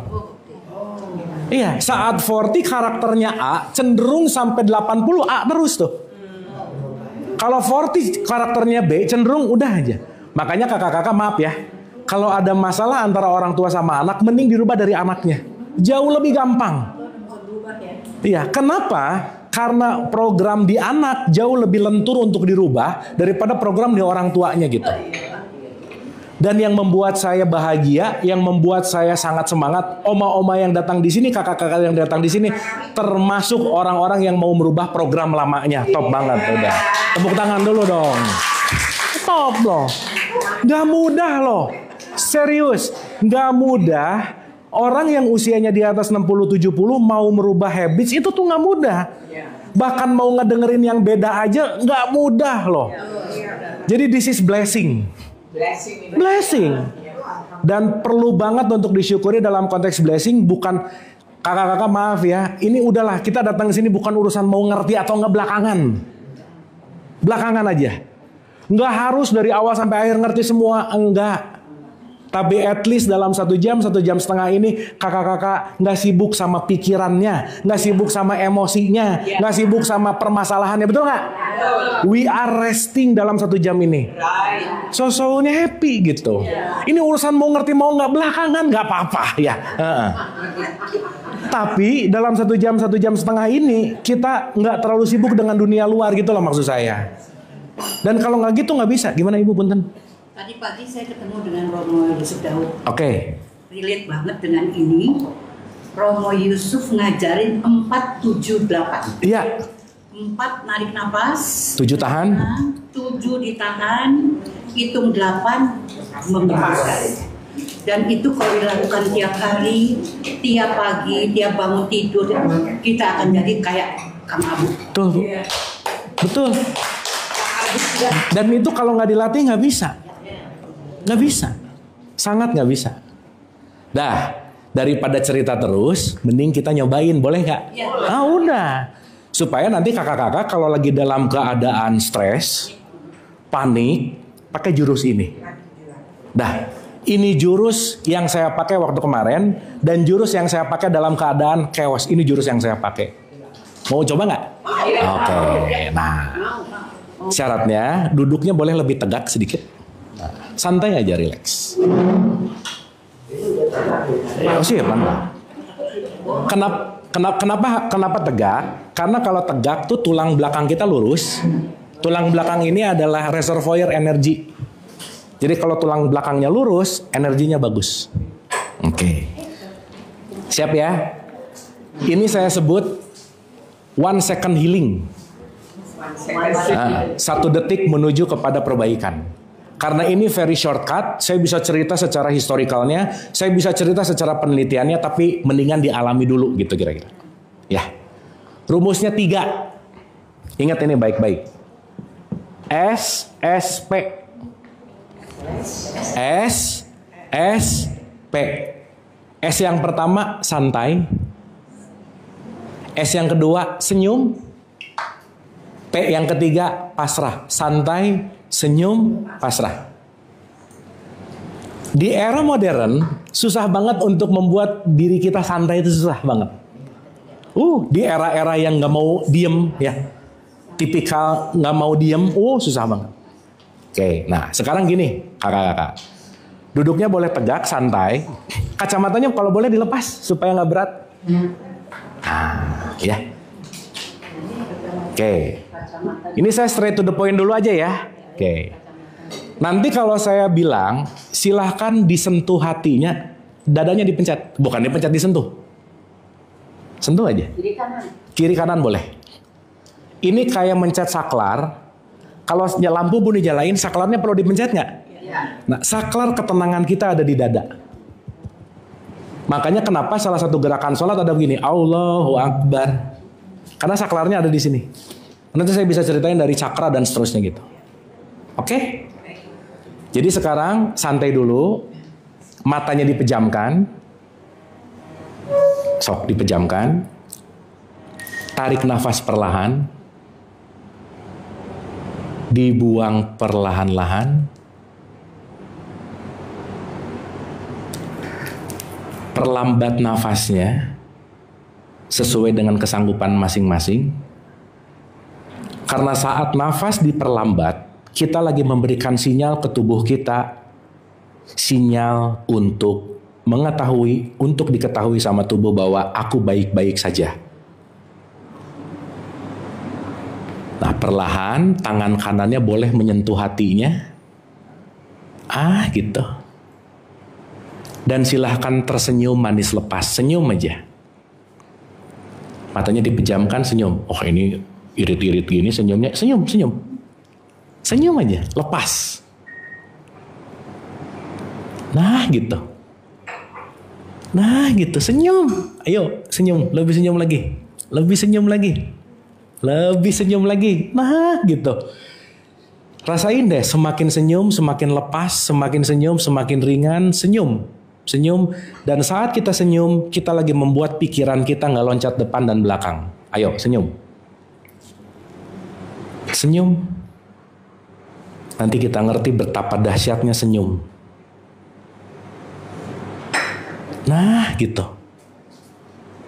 Iya, saat 40 karakternya A, cenderung sampai 80 A terus tuh. Kalau 40 karakternya B, cenderung udah aja. Makanya kakak-kakak maaf ya, kalau ada masalah antara orang tua sama anak, mending dirubah dari anaknya. Jauh lebih gampang. Iya, kenapa? Karena program di anak jauh lebih lentur untuk dirubah daripada program di orang tuanya gitu. Dan yang membuat saya bahagia, yang membuat saya sangat semangat, oma-oma yang datang di sini, kakak-kakak yang datang di sini, termasuk orang-orang yang mau merubah program lamanya. Top banget, udah. Tepuk tangan dulu dong. Top loh. Gak mudah loh. Serius, gak mudah. Orang yang usianya di atas 60-70 mau merubah habits itu tuh gak mudah. Bahkan mau ngedengerin yang beda aja gak mudah loh. Jadi this is blessing. Blessing. Dan perlu banget untuk disyukuri dalam konteks blessing. Bukan, kakak-kakak maaf ya, ini udahlah, kita datang ke sini bukan urusan mau ngerti atau nggak belakangan. Belakangan aja. Nggak harus dari awal sampai akhir ngerti semua, enggak. Tapi at least dalam 1 jam, 1 jam setengah ini kakak-kakak nggak sibuk sama pikirannya, nggak sibuk sama emosinya, nggak sibuk sama permasalahannya, betul nggak? We are resting dalam 1 jam ini. So-so-nya happy gitu. Ini urusan mau ngerti mau nggak belakangan nggak apa-apa ya. Tapi dalam 1 jam, 1 jam setengah ini kita nggak terlalu sibuk dengan dunia luar gitu loh maksud saya. Dan kalau nggak gitu nggak bisa. Gimana Ibu punten? Tadi pagi saya ketemu dengan Romo Yusuf Daud. Oke. Relate banget dengan ini. Romo Yusuf ngajarin 4-7-8. Iya. 4 narik nafas. 7 tahan. 7 ditahan. Hitung 8 melepaskan. Dan itu kalau dilakukan tiap hari, tiap pagi, tiap bangun tidur, kita akan jadi kayak Kang Abu. Betul, Bu. Betul. Dan itu kalau nggak dilatih nggak bisa. Nggak bisa. Sangat nggak bisa. Dah, daripada cerita terus, mending kita nyobain, boleh nggak? Ah udah. Supaya nanti kakak-kakak kalau lagi dalam keadaan stres, panik, pakai jurus ini. Dah, ini jurus yang saya pakai waktu kemarin, dan jurus yang saya pakai dalam keadaan chaos. Ini jurus yang saya pakai. Mau coba nggak? Oke, nah. Syaratnya duduknya boleh lebih tegak sedikit. Santai aja, relax. Oh sih, Kenapa tegak? Karena kalau tegak tuh tulang belakang kita lurus. Tulang belakang ini adalah reservoir energi. Jadi kalau tulang belakangnya lurus, energinya bagus. Oke. Siap ya? Ini saya sebut 1 second healing. 1 detik menuju kepada perbaikan. Karena ini very shortcut, saya bisa cerita secara historikalnya, saya bisa cerita secara penelitiannya, tapi mendingan dialami dulu gitu kira-kira. Ya, rumusnya 3. Ingat ini baik-baik. S, S, P. S, S, P. S yang pertama santai. S yang kedua senyum. P yang ketiga pasrah. Santai, senyum, pasrah. Di era modern susah banget untuk membuat diri kita santai, itu susah banget. Di era-era yang nggak mau diem ya, tipikal nggak mau diem, susah banget. Oke, nah sekarang gini kakak-kakak, duduknya boleh tegak, santai, kacamatanya kalau boleh dilepas supaya nggak berat. Ya. Oke, ini saya straight to the point dulu aja ya. Oke. Nanti kalau saya bilang silahkan disentuh hatinya, dadanya dipencet, bukan dipencet, disentuh. Sentuh aja. Kiri kanan boleh. Ini kayak mencet saklar. Kalau lampu pun dijalain, saklarnya perlu dipencet nggak? Nah, saklar ketenangan kita ada di dada. Makanya kenapa salah satu gerakan sholat ada begini, Allahu Akbar. Karena saklarnya ada di sini. Nanti saya bisa ceritain dari cakra dan seterusnya gitu. Oke? Jadi sekarang santai dulu, matanya dipejamkan. Sok dipejamkan. Tarik nafas perlahan. Dibuang perlahan-lahan. Perlambat nafasnya sesuai dengan kesanggupan masing-masing. Karena saat nafas diperlambat, kita lagi memberikan sinyal ke tubuh kita, sinyal untuk mengetahui, untuk diketahui sama tubuh bahwa aku baik-baik saja. Nah, perlahan tangan kanannya boleh menyentuh hatinya. Gitu. Dan silahkan tersenyum manis lepas, senyum aja. Matanya dipejamkan, senyum. Oh ini irit-irit gini senyumnya, senyum. Senyum aja, lepas. Nah gitu, senyum. Ayo senyum, lebih senyum lagi. Nah gitu. Rasain deh, semakin senyum, semakin lepas, semakin senyum, semakin ringan, senyum. Dan saat kita senyum, kita lagi membuat pikiran kita nggak loncat depan dan belakang. Ayo senyum. Nanti kita ngerti betapa dahsyatnya senyum. Nah gitu.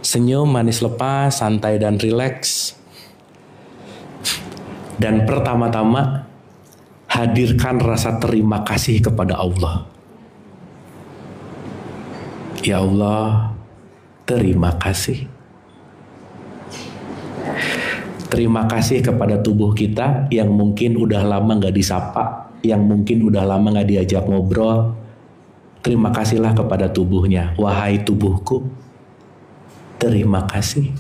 Senyum manis lepas, santai dan rileks. Dan pertama-tama hadirkan rasa terima kasih kepada Allah. Ya Allah, terima kasih. Terima kasih kepada tubuh kita yang mungkin udah lama gak disapa, yang mungkin udah lama gak diajak ngobrol. Terima kasihlah kepada tubuhnya. Wahai tubuhku, terima kasih.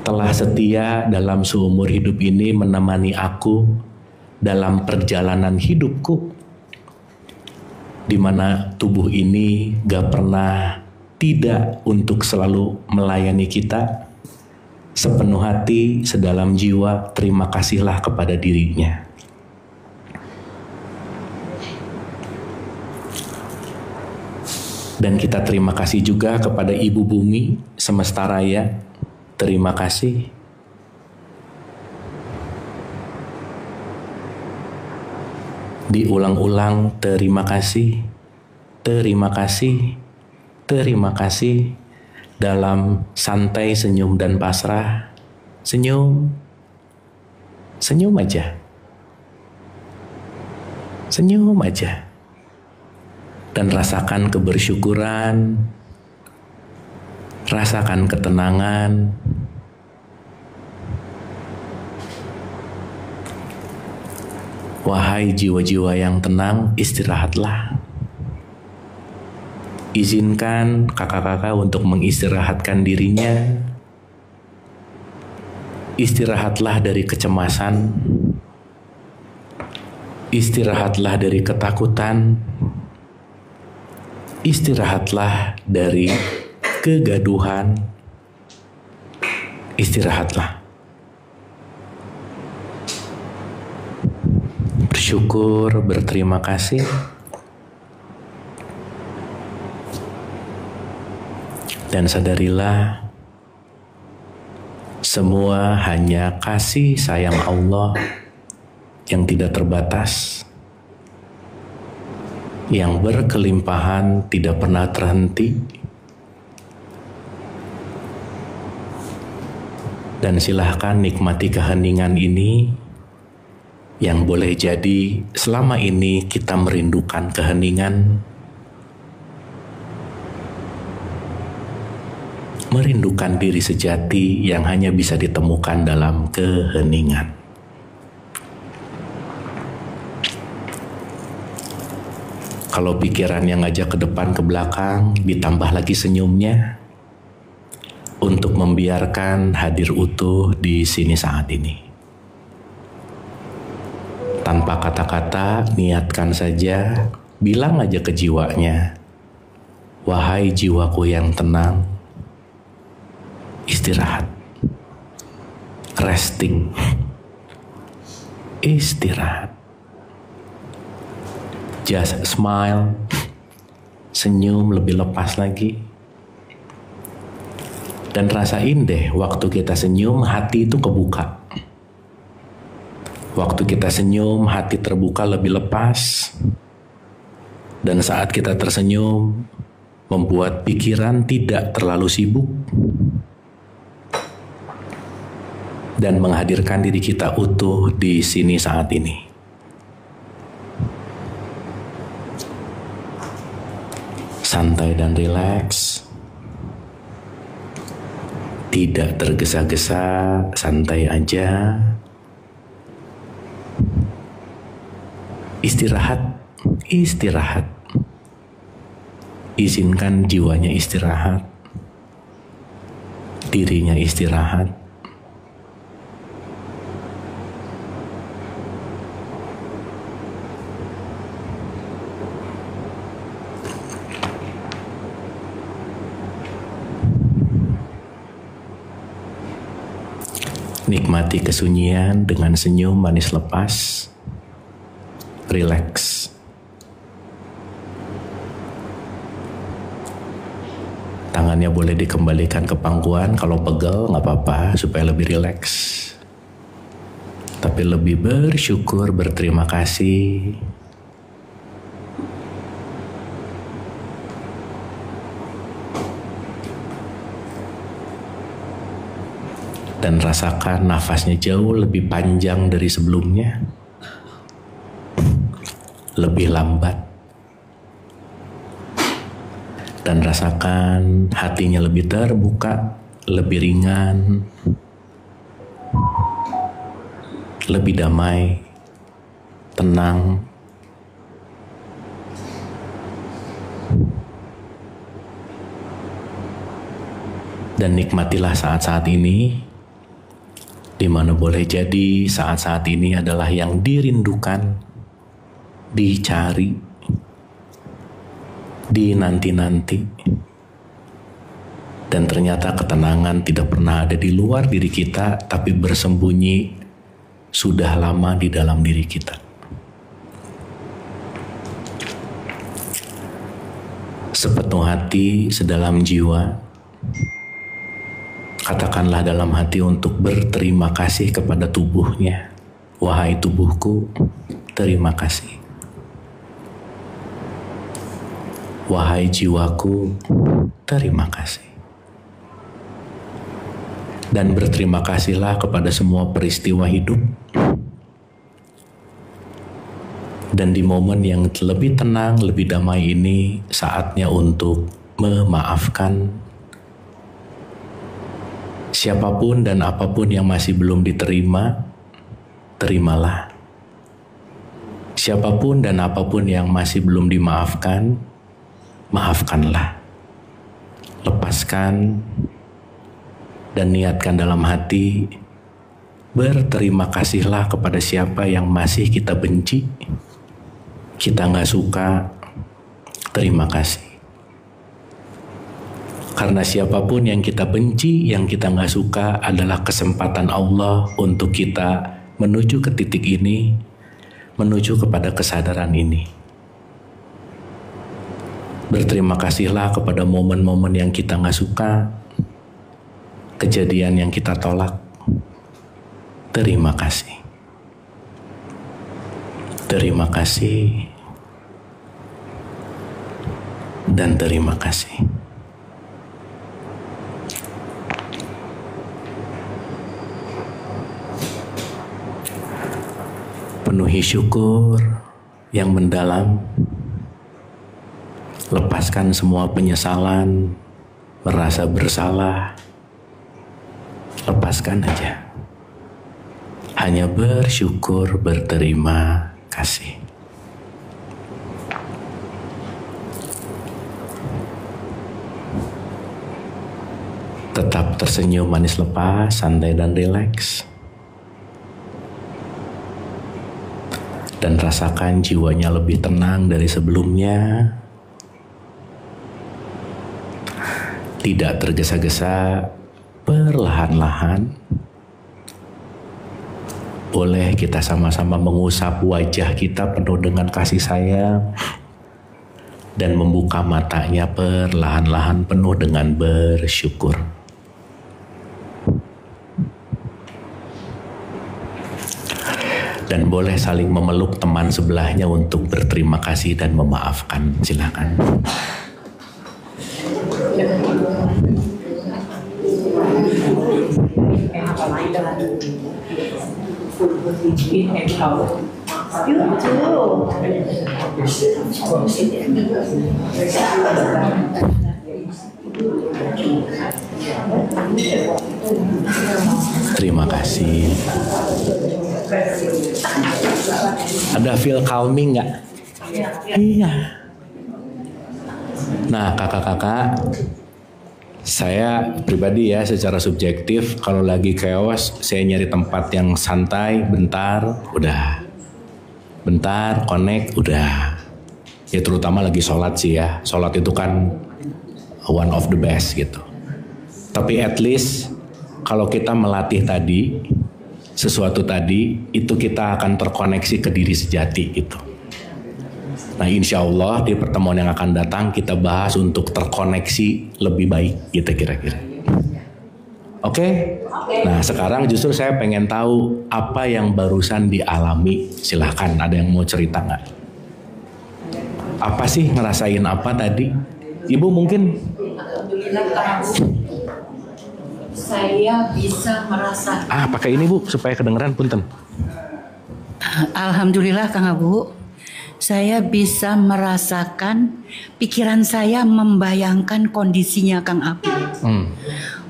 Telah setia dalam seumur hidup ini menemani aku dalam perjalanan hidupku, di mana tubuh ini gak pernah tidak untuk selalu melayani kita sepenuh hati, sedalam jiwa. Terima kasihlah kepada dirinya. Dan kita terima kasih juga kepada Ibu Bumi semesta raya. Terima kasih. Diulang-ulang, terima kasih, dalam santai, senyum dan pasrah. Senyum aja, dan rasakan kebersyukuran, rasakan ketenangan. Wahai jiwa-jiwa yang tenang, istirahatlah. Izinkan kakak-kakak untuk mengistirahatkan dirinya. Istirahatlah dari kecemasan. Istirahatlah dari ketakutan. Istirahatlah dari kegaduhan. Istirahatlah. Bersyukur, berterima kasih. Dan sadarilah semua hanya kasih sayang Allah yang tidak terbatas, yang berkelimpahan, tidak pernah terhenti. Dan silahkan nikmati keheningan ini yang boleh jadi selama ini kita merindukan keheningan, merindukan diri sejati yang hanya bisa ditemukan dalam keheningan. Kalau pikiran yang ngajak ke depan ke belakang, ditambah lagi senyumnya untuk membiarkan hadir utuh di sini saat ini. Tanpa kata-kata, niatkan saja, bilang aja ke jiwanya, wahai jiwaku yang tenang, istirahat, resting, istirahat. Just smile, senyum lebih lepas lagi. Dan rasain deh waktu kita senyum hati itu kebuka. Waktu kita senyum hati terbuka lebih lepas. Dan saat kita tersenyum membuat pikiran tidak terlalu sibuk. Dan menghadirkan diri kita utuh di sini saat ini. Santai dan rileks, tidak tergesa-gesa, santai aja. Istirahat, istirahat. Izinkan jiwanya istirahat, dirinya istirahat. Nikmati kesunyian dengan senyum manis lepas, rileks. Tangannya boleh dikembalikan ke pangkuan, kalau pegel nggak apa-apa supaya lebih rileks. Tapi lebih bersyukur, berterima kasih. Dan rasakan nafasnya jauh lebih panjang dari sebelumnya, lebih lambat. Dan rasakan hatinya lebih terbuka, lebih ringan, lebih damai, tenang. Dan nikmatilah saat-saat ini, di mana boleh jadi saat-saat ini adalah yang dirindukan, dicari, dinanti-nanti. Dan ternyata ketenangan tidak pernah ada di luar diri kita, tapi bersembunyi sudah lama di dalam diri kita. Sepenuh hati, sedalam jiwa, katakanlah dalam hati untuk berterima kasih kepada tubuhnya. Wahai tubuhku, terima kasih. Wahai jiwaku, terima kasih. Dan berterima kasihlah kepada semua peristiwa hidup. Dan di momen yang lebih tenang, lebih damai ini, saatnya untuk memaafkan siapapun dan apapun yang masih belum diterima, terimalah. Siapapun dan apapun yang masih belum dimaafkan, maafkanlah. Lepaskan dan niatkan dalam hati, berterima kasihlah kepada siapa yang masih kita benci, kita nggak suka, terima kasih. Karena siapapun yang kita benci, yang kita nggak suka adalah kesempatan Allah untuk kita menuju ke titik ini, menuju kepada kesadaran ini. Berterima kasihlah kepada momen-momen yang kita gak suka, kejadian yang kita tolak. Terima kasih. Terima kasih. Dan terima kasih. Penuhi syukur yang mendalam. Lepaskan semua penyesalan, merasa bersalah. Lepaskan aja. Hanya bersyukur, berterima kasih. Tetap tersenyum manis lepas, santai dan rileks. Dan rasakan jiwanya lebih tenang dari sebelumnya. Tidak tergesa-gesa, perlahan-lahan. Boleh kita sama-sama mengusap wajah kita penuh dengan kasih sayang. Dan membuka matanya perlahan-lahan penuh dengan bersyukur. Dan boleh saling memeluk teman sebelahnya untuk berterima kasih dan memaafkan. Silakan. Terima kasih. Ada feel calming nggak? Iya. Nah, kakak-kakak, saya pribadi ya secara subjektif kalau lagi chaos saya nyari tempat yang santai, bentar, udah. Bentar, connect, udah. Ya terutama lagi sholat sih ya. Sholat itu kan one of the best gitu. Tapi at least kalau kita melatih tadi, sesuatu tadi, itu kita akan terkoneksi ke diri sejati gitu. Nah insya Allah di pertemuan yang akan datang kita bahas untuk terkoneksi lebih baik gitu kira-kira. Oke? Nah sekarang justru saya pengen tahu apa yang barusan dialami. Silahkan, ada yang mau cerita nggak? Apa sih, ngerasain apa tadi? Ibu mungkin? Saya bisa merasakan. Pakai ini Bu supaya kedengeran, punten. Alhamdulillah Kang Abu, saya bisa merasakan, pikiran saya membayangkan kondisinya Kang Abu.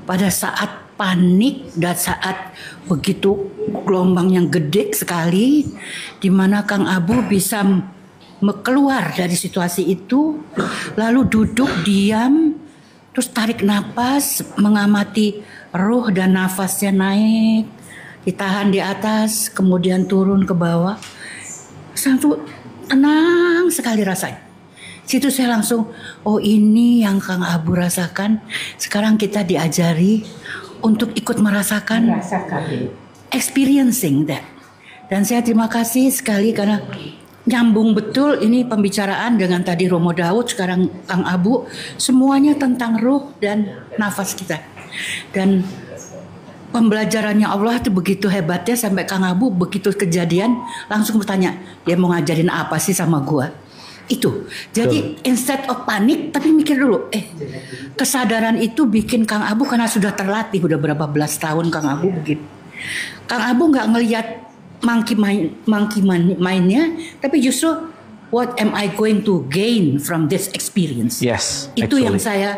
Pada saat panik dan saat begitu gelombang yang gede sekali, di mana Kang Abu bisa keluar dari situasi itu, lalu duduk diam, terus tarik napas, mengamati ruh dan nafasnya naik, ditahan di atas, kemudian turun ke bawah. Langsung tenang sekali rasanya. Situ saya langsung, oh ini yang Kang Abu rasakan. Sekarang kita diajari untuk ikut merasakan, experiencing that. Dan saya terima kasih sekali karena nyambung betul ini pembicaraan dengan tadi Romo Daud, sekarang Kang Abu, semuanya tentang ruh dan nafas kita. Dan pembelajarannya Allah itu begitu hebatnya sampai Kang Abu begitu kejadian langsung bertanya, dia mau ngajarin apa sih sama gua? Itu. Jadi instead of panik tapi mikir dulu, kesadaran itu bikin Kang Abu karena sudah terlatih udah berapa belas tahun Kang Abu begitu. Kang Abu nggak ngelihat monkey mindnya, tapi justru what am I going to gain from this experience? Yes. Itu actually. yang saya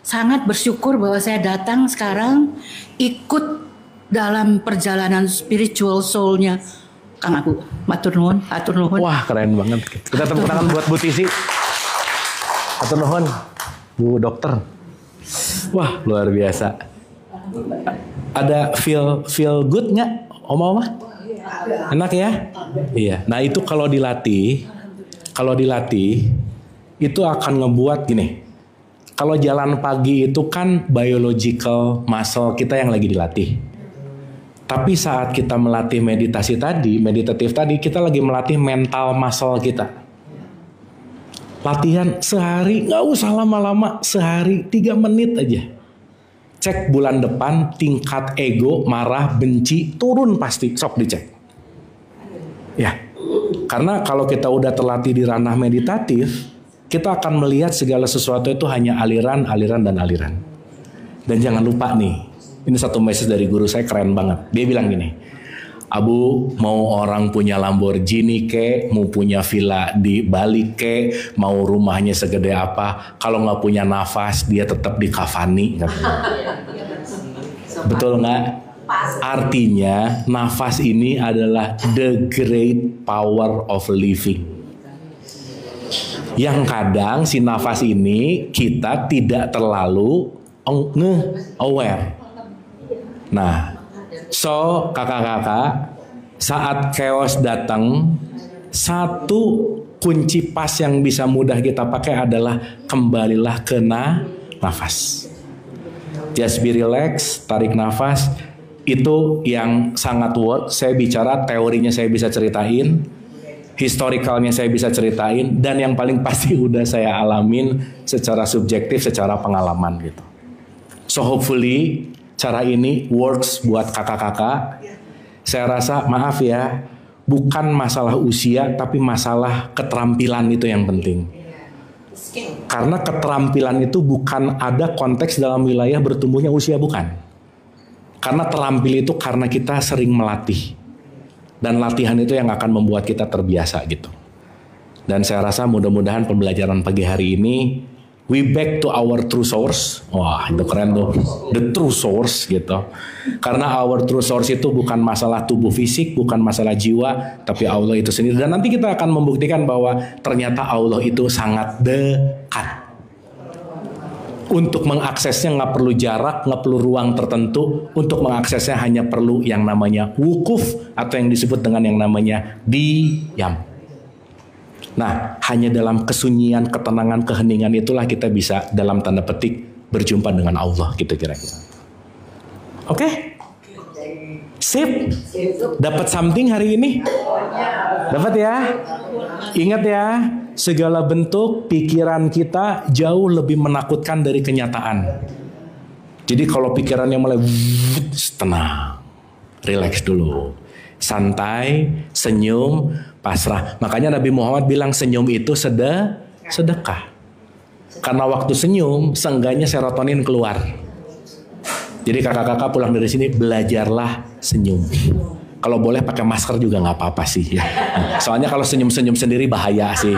sangat bersyukur bahwa saya datang sekarang ikut dalam perjalanan spiritual soul-nya Kang Abu. Matur nuwun, atur nuwun. Wah keren banget. Kita tepuk tangan buat Bu Tisi. Atur nuwun, Bu Dokter. Wah luar biasa. Ada feel good nggak, Oma? Enak ya? Iya. Nah itu kalau dilatih itu akan ngebuat gini. Kalau jalan pagi itu kan biological muscle kita yang lagi dilatih. Tapi saat kita melatih meditatif tadi, kita lagi melatih mental muscle kita. Latihan sehari, nggak usah lama-lama, sehari 3 menit aja. Cek bulan depan tingkat ego, marah, benci turun pasti, sok dicek. Ya, karena kalau kita udah terlatih di ranah meditatif, kita akan melihat segala sesuatu itu hanya aliran, aliran, dan aliran. Dan jangan lupa nih, ini satu message dari guru saya keren banget. Dia bilang gini, Abu, mau orang punya Lamborghini ke, mau punya villa di Bali ke, mau rumahnya segede apa, kalau nggak punya nafas dia tetap di kafani. Betul nggak? Artinya nafas ini adalah the great power of living. Yang kadang si nafas ini kita tidak terlalu aware. Nah, so kakak-kakak, saat chaos datang, satu kunci pas yang bisa mudah kita pakai adalah kembalilah ke nafas. Just be relax, tarik nafas. Itu yang sangat work. Saya bicara teorinya, saya bisa ceritain, historicalnya saya bisa ceritain, dan yang paling pasti udah saya alamin secara subjektif, secara pengalaman gitu. So hopefully cara ini works buat kakak-kakak. Saya rasa, maaf ya, bukan masalah usia, tapi masalah keterampilan itu yang penting. Karena keterampilan itu bukan ada konteks dalam wilayah bertumbuhnya usia, bukan. Karena terampil itu karena kita sering melatih. Dan latihan itu yang akan membuat kita terbiasa gitu. Dan saya rasa mudah-mudahan pembelajaran pagi hari ini, we back to our true source. Wah, itu keren tuh. The true source gitu. Karena our true source itu bukan masalah tubuh fisik, bukan masalah jiwa, tapi Allah itu sendiri. Dan nanti kita akan membuktikan bahwa ternyata Allah itu sangat dekat. Untuk mengaksesnya nggak perlu jarak, nggak perlu ruang tertentu. Untuk mengaksesnya hanya perlu yang namanya wukuf, atau yang disebut dengan yang namanya diam. Nah, hanya dalam kesunyian, ketenangan, keheningan itulah kita bisa dalam tanda petik berjumpa dengan Allah gitu kira-kira. Oke? Sip? Dapat something hari ini? Dapat ya? Ingat ya, segala bentuk pikiran kita jauh lebih menakutkan dari kenyataan. Jadi kalau pikirannya mulai tenang, relax dulu. Santai, senyum, pasrah. Makanya Nabi Muhammad bilang senyum itu sedekah. Karena waktu senyum, seenggaknya serotonin keluar. Jadi kakak-kakak pulang dari sini belajarlah senyum. Kalau boleh pakai masker juga nggak apa-apa sih ya. Soalnya kalau senyum-senyum sendiri bahaya sih.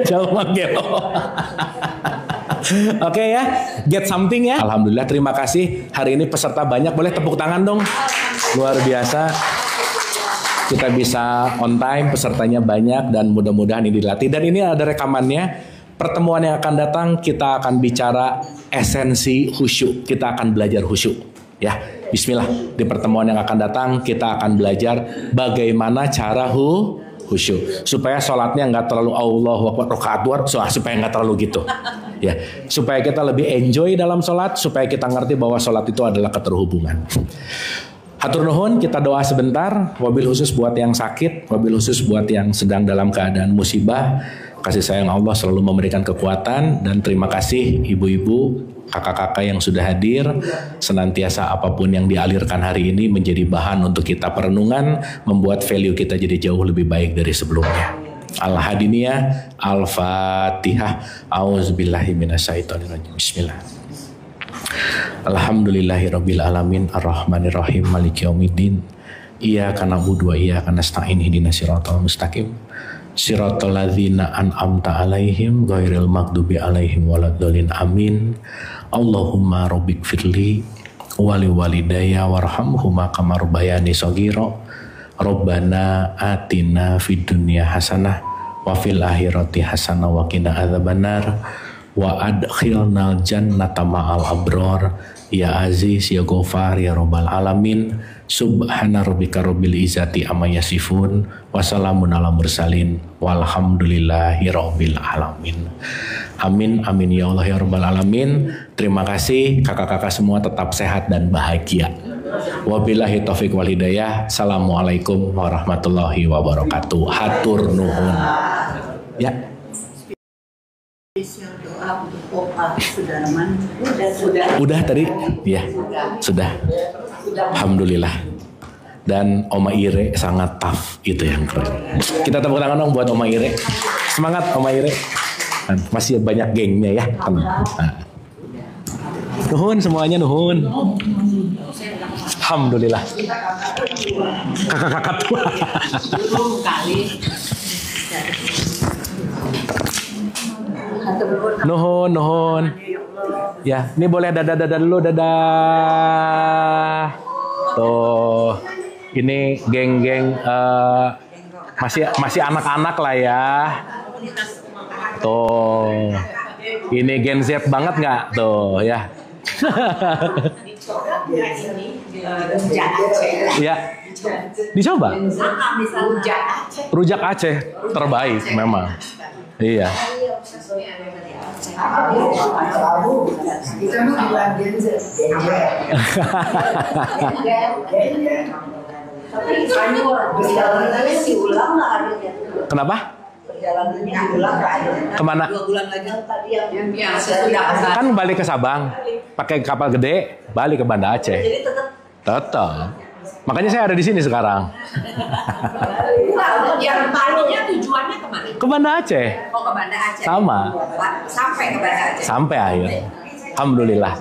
Jangan magelo. Oke ya, get something ya. Alhamdulillah, terima kasih. Hari ini peserta banyak, boleh tepuk tangan dong. Luar biasa. Kita bisa on time, pesertanya banyak, dan mudah-mudahan ini dilatih. Dan ini ada rekamannya. Pertemuan yang akan datang kita akan bicara esensi khusyuk. Kita akan belajar khusyuk. Ya, bismillah. Di pertemuan yang akan datang kita akan belajar bagaimana cara khusyuk, supaya sholatnya nggak terlalu Allahu Akbar rakaat dua, supaya nggak terlalu gitu. Ya, supaya kita lebih enjoy dalam sholat, supaya kita ngerti bahwa sholat itu adalah keterhubungan. Hatur nuhun, kita doa sebentar. Wabil khusus buat yang sakit, wabil khusus buat yang sedang dalam keadaan musibah. Kasih sayang Allah selalu memberikan kekuatan, dan terima kasih ibu-ibu, kakak-kakak yang sudah hadir. Senantiasa apapun yang dialirkan hari ini menjadi bahan untuk kita perenungan, membuat value kita jadi jauh lebih baik dari sebelumnya. Al-Hadiniyah, Al-Fatihah. A'udzubillahi minasyaitonirrajim. Bismillah. Alhamdulillahirabbil alamin, arrahmanirrahim, maliki yaumiddin. Iyyaka na'budu wa iyyaka nasta'in, ihdinas siratal mustaqim. Siratal ladzina an'amta 'alaihim ghairil maghdubi 'alaihim waladdallin. Amin. Allahumma rabbighfirli wa liwalidayya warhamhuma kama rabbayani shaghira. Rabbana atina fid dunya hasanah wa fil akhirati hasanah wa qina adzabannar wa adkhilnal jannata ma'al abrar. Ya Aziz, Ya Ghafar, Ya Rabbal Alamin. Subhana rabbika rabbil izzati amma yasifun. Wassalamun ala mursalin. Walhamdulillahi rabbil alamin. Amin, amin ya Allah ya Rabbal Alamin. Terima kasih kakak-kakak semua, tetap sehat dan bahagia. Wabillahi taufik wal hidayah. Assalamualaikum warahmatullahi wabarakatuh. Hatur nuhun. Ya. Spesial doa untuk Opa Sudarman. Udah tadi? Ya. Sudah. Alhamdulillah. Dan Oma Ire sangat tough, itu yang keren. Kita tepuk tangan dong buat Oma Ire. Semangat Oma Ire. Masih banyak gengnya ya. Nah. Nuhun semuanya nuhun. Alhamdulillah. Kakak-kakak tua. Nuhun, nuhun. Ya, ini boleh dadah-dadah dulu, dadah. Tuh, ini geng-geng masih anak-anak lah ya. Tuh, ini Gen Z banget nggak tuh ya? Ya, dicoba. Rujak Aceh terbaik memang. Iya. Kenapa? Kemana? 2 bulan lagi. Kan balik ke Sabang, pakai kapal gede, balik ke Banda Aceh. Jadi Tetap. Makanya saya ada di sini sekarang. Yang tadinya tujuannya kemana? Ke Banda Aceh. Oh, ke Banda Aceh. Sama. Sampai ke Banda Aceh. Sampai akhir. Alhamdulillah.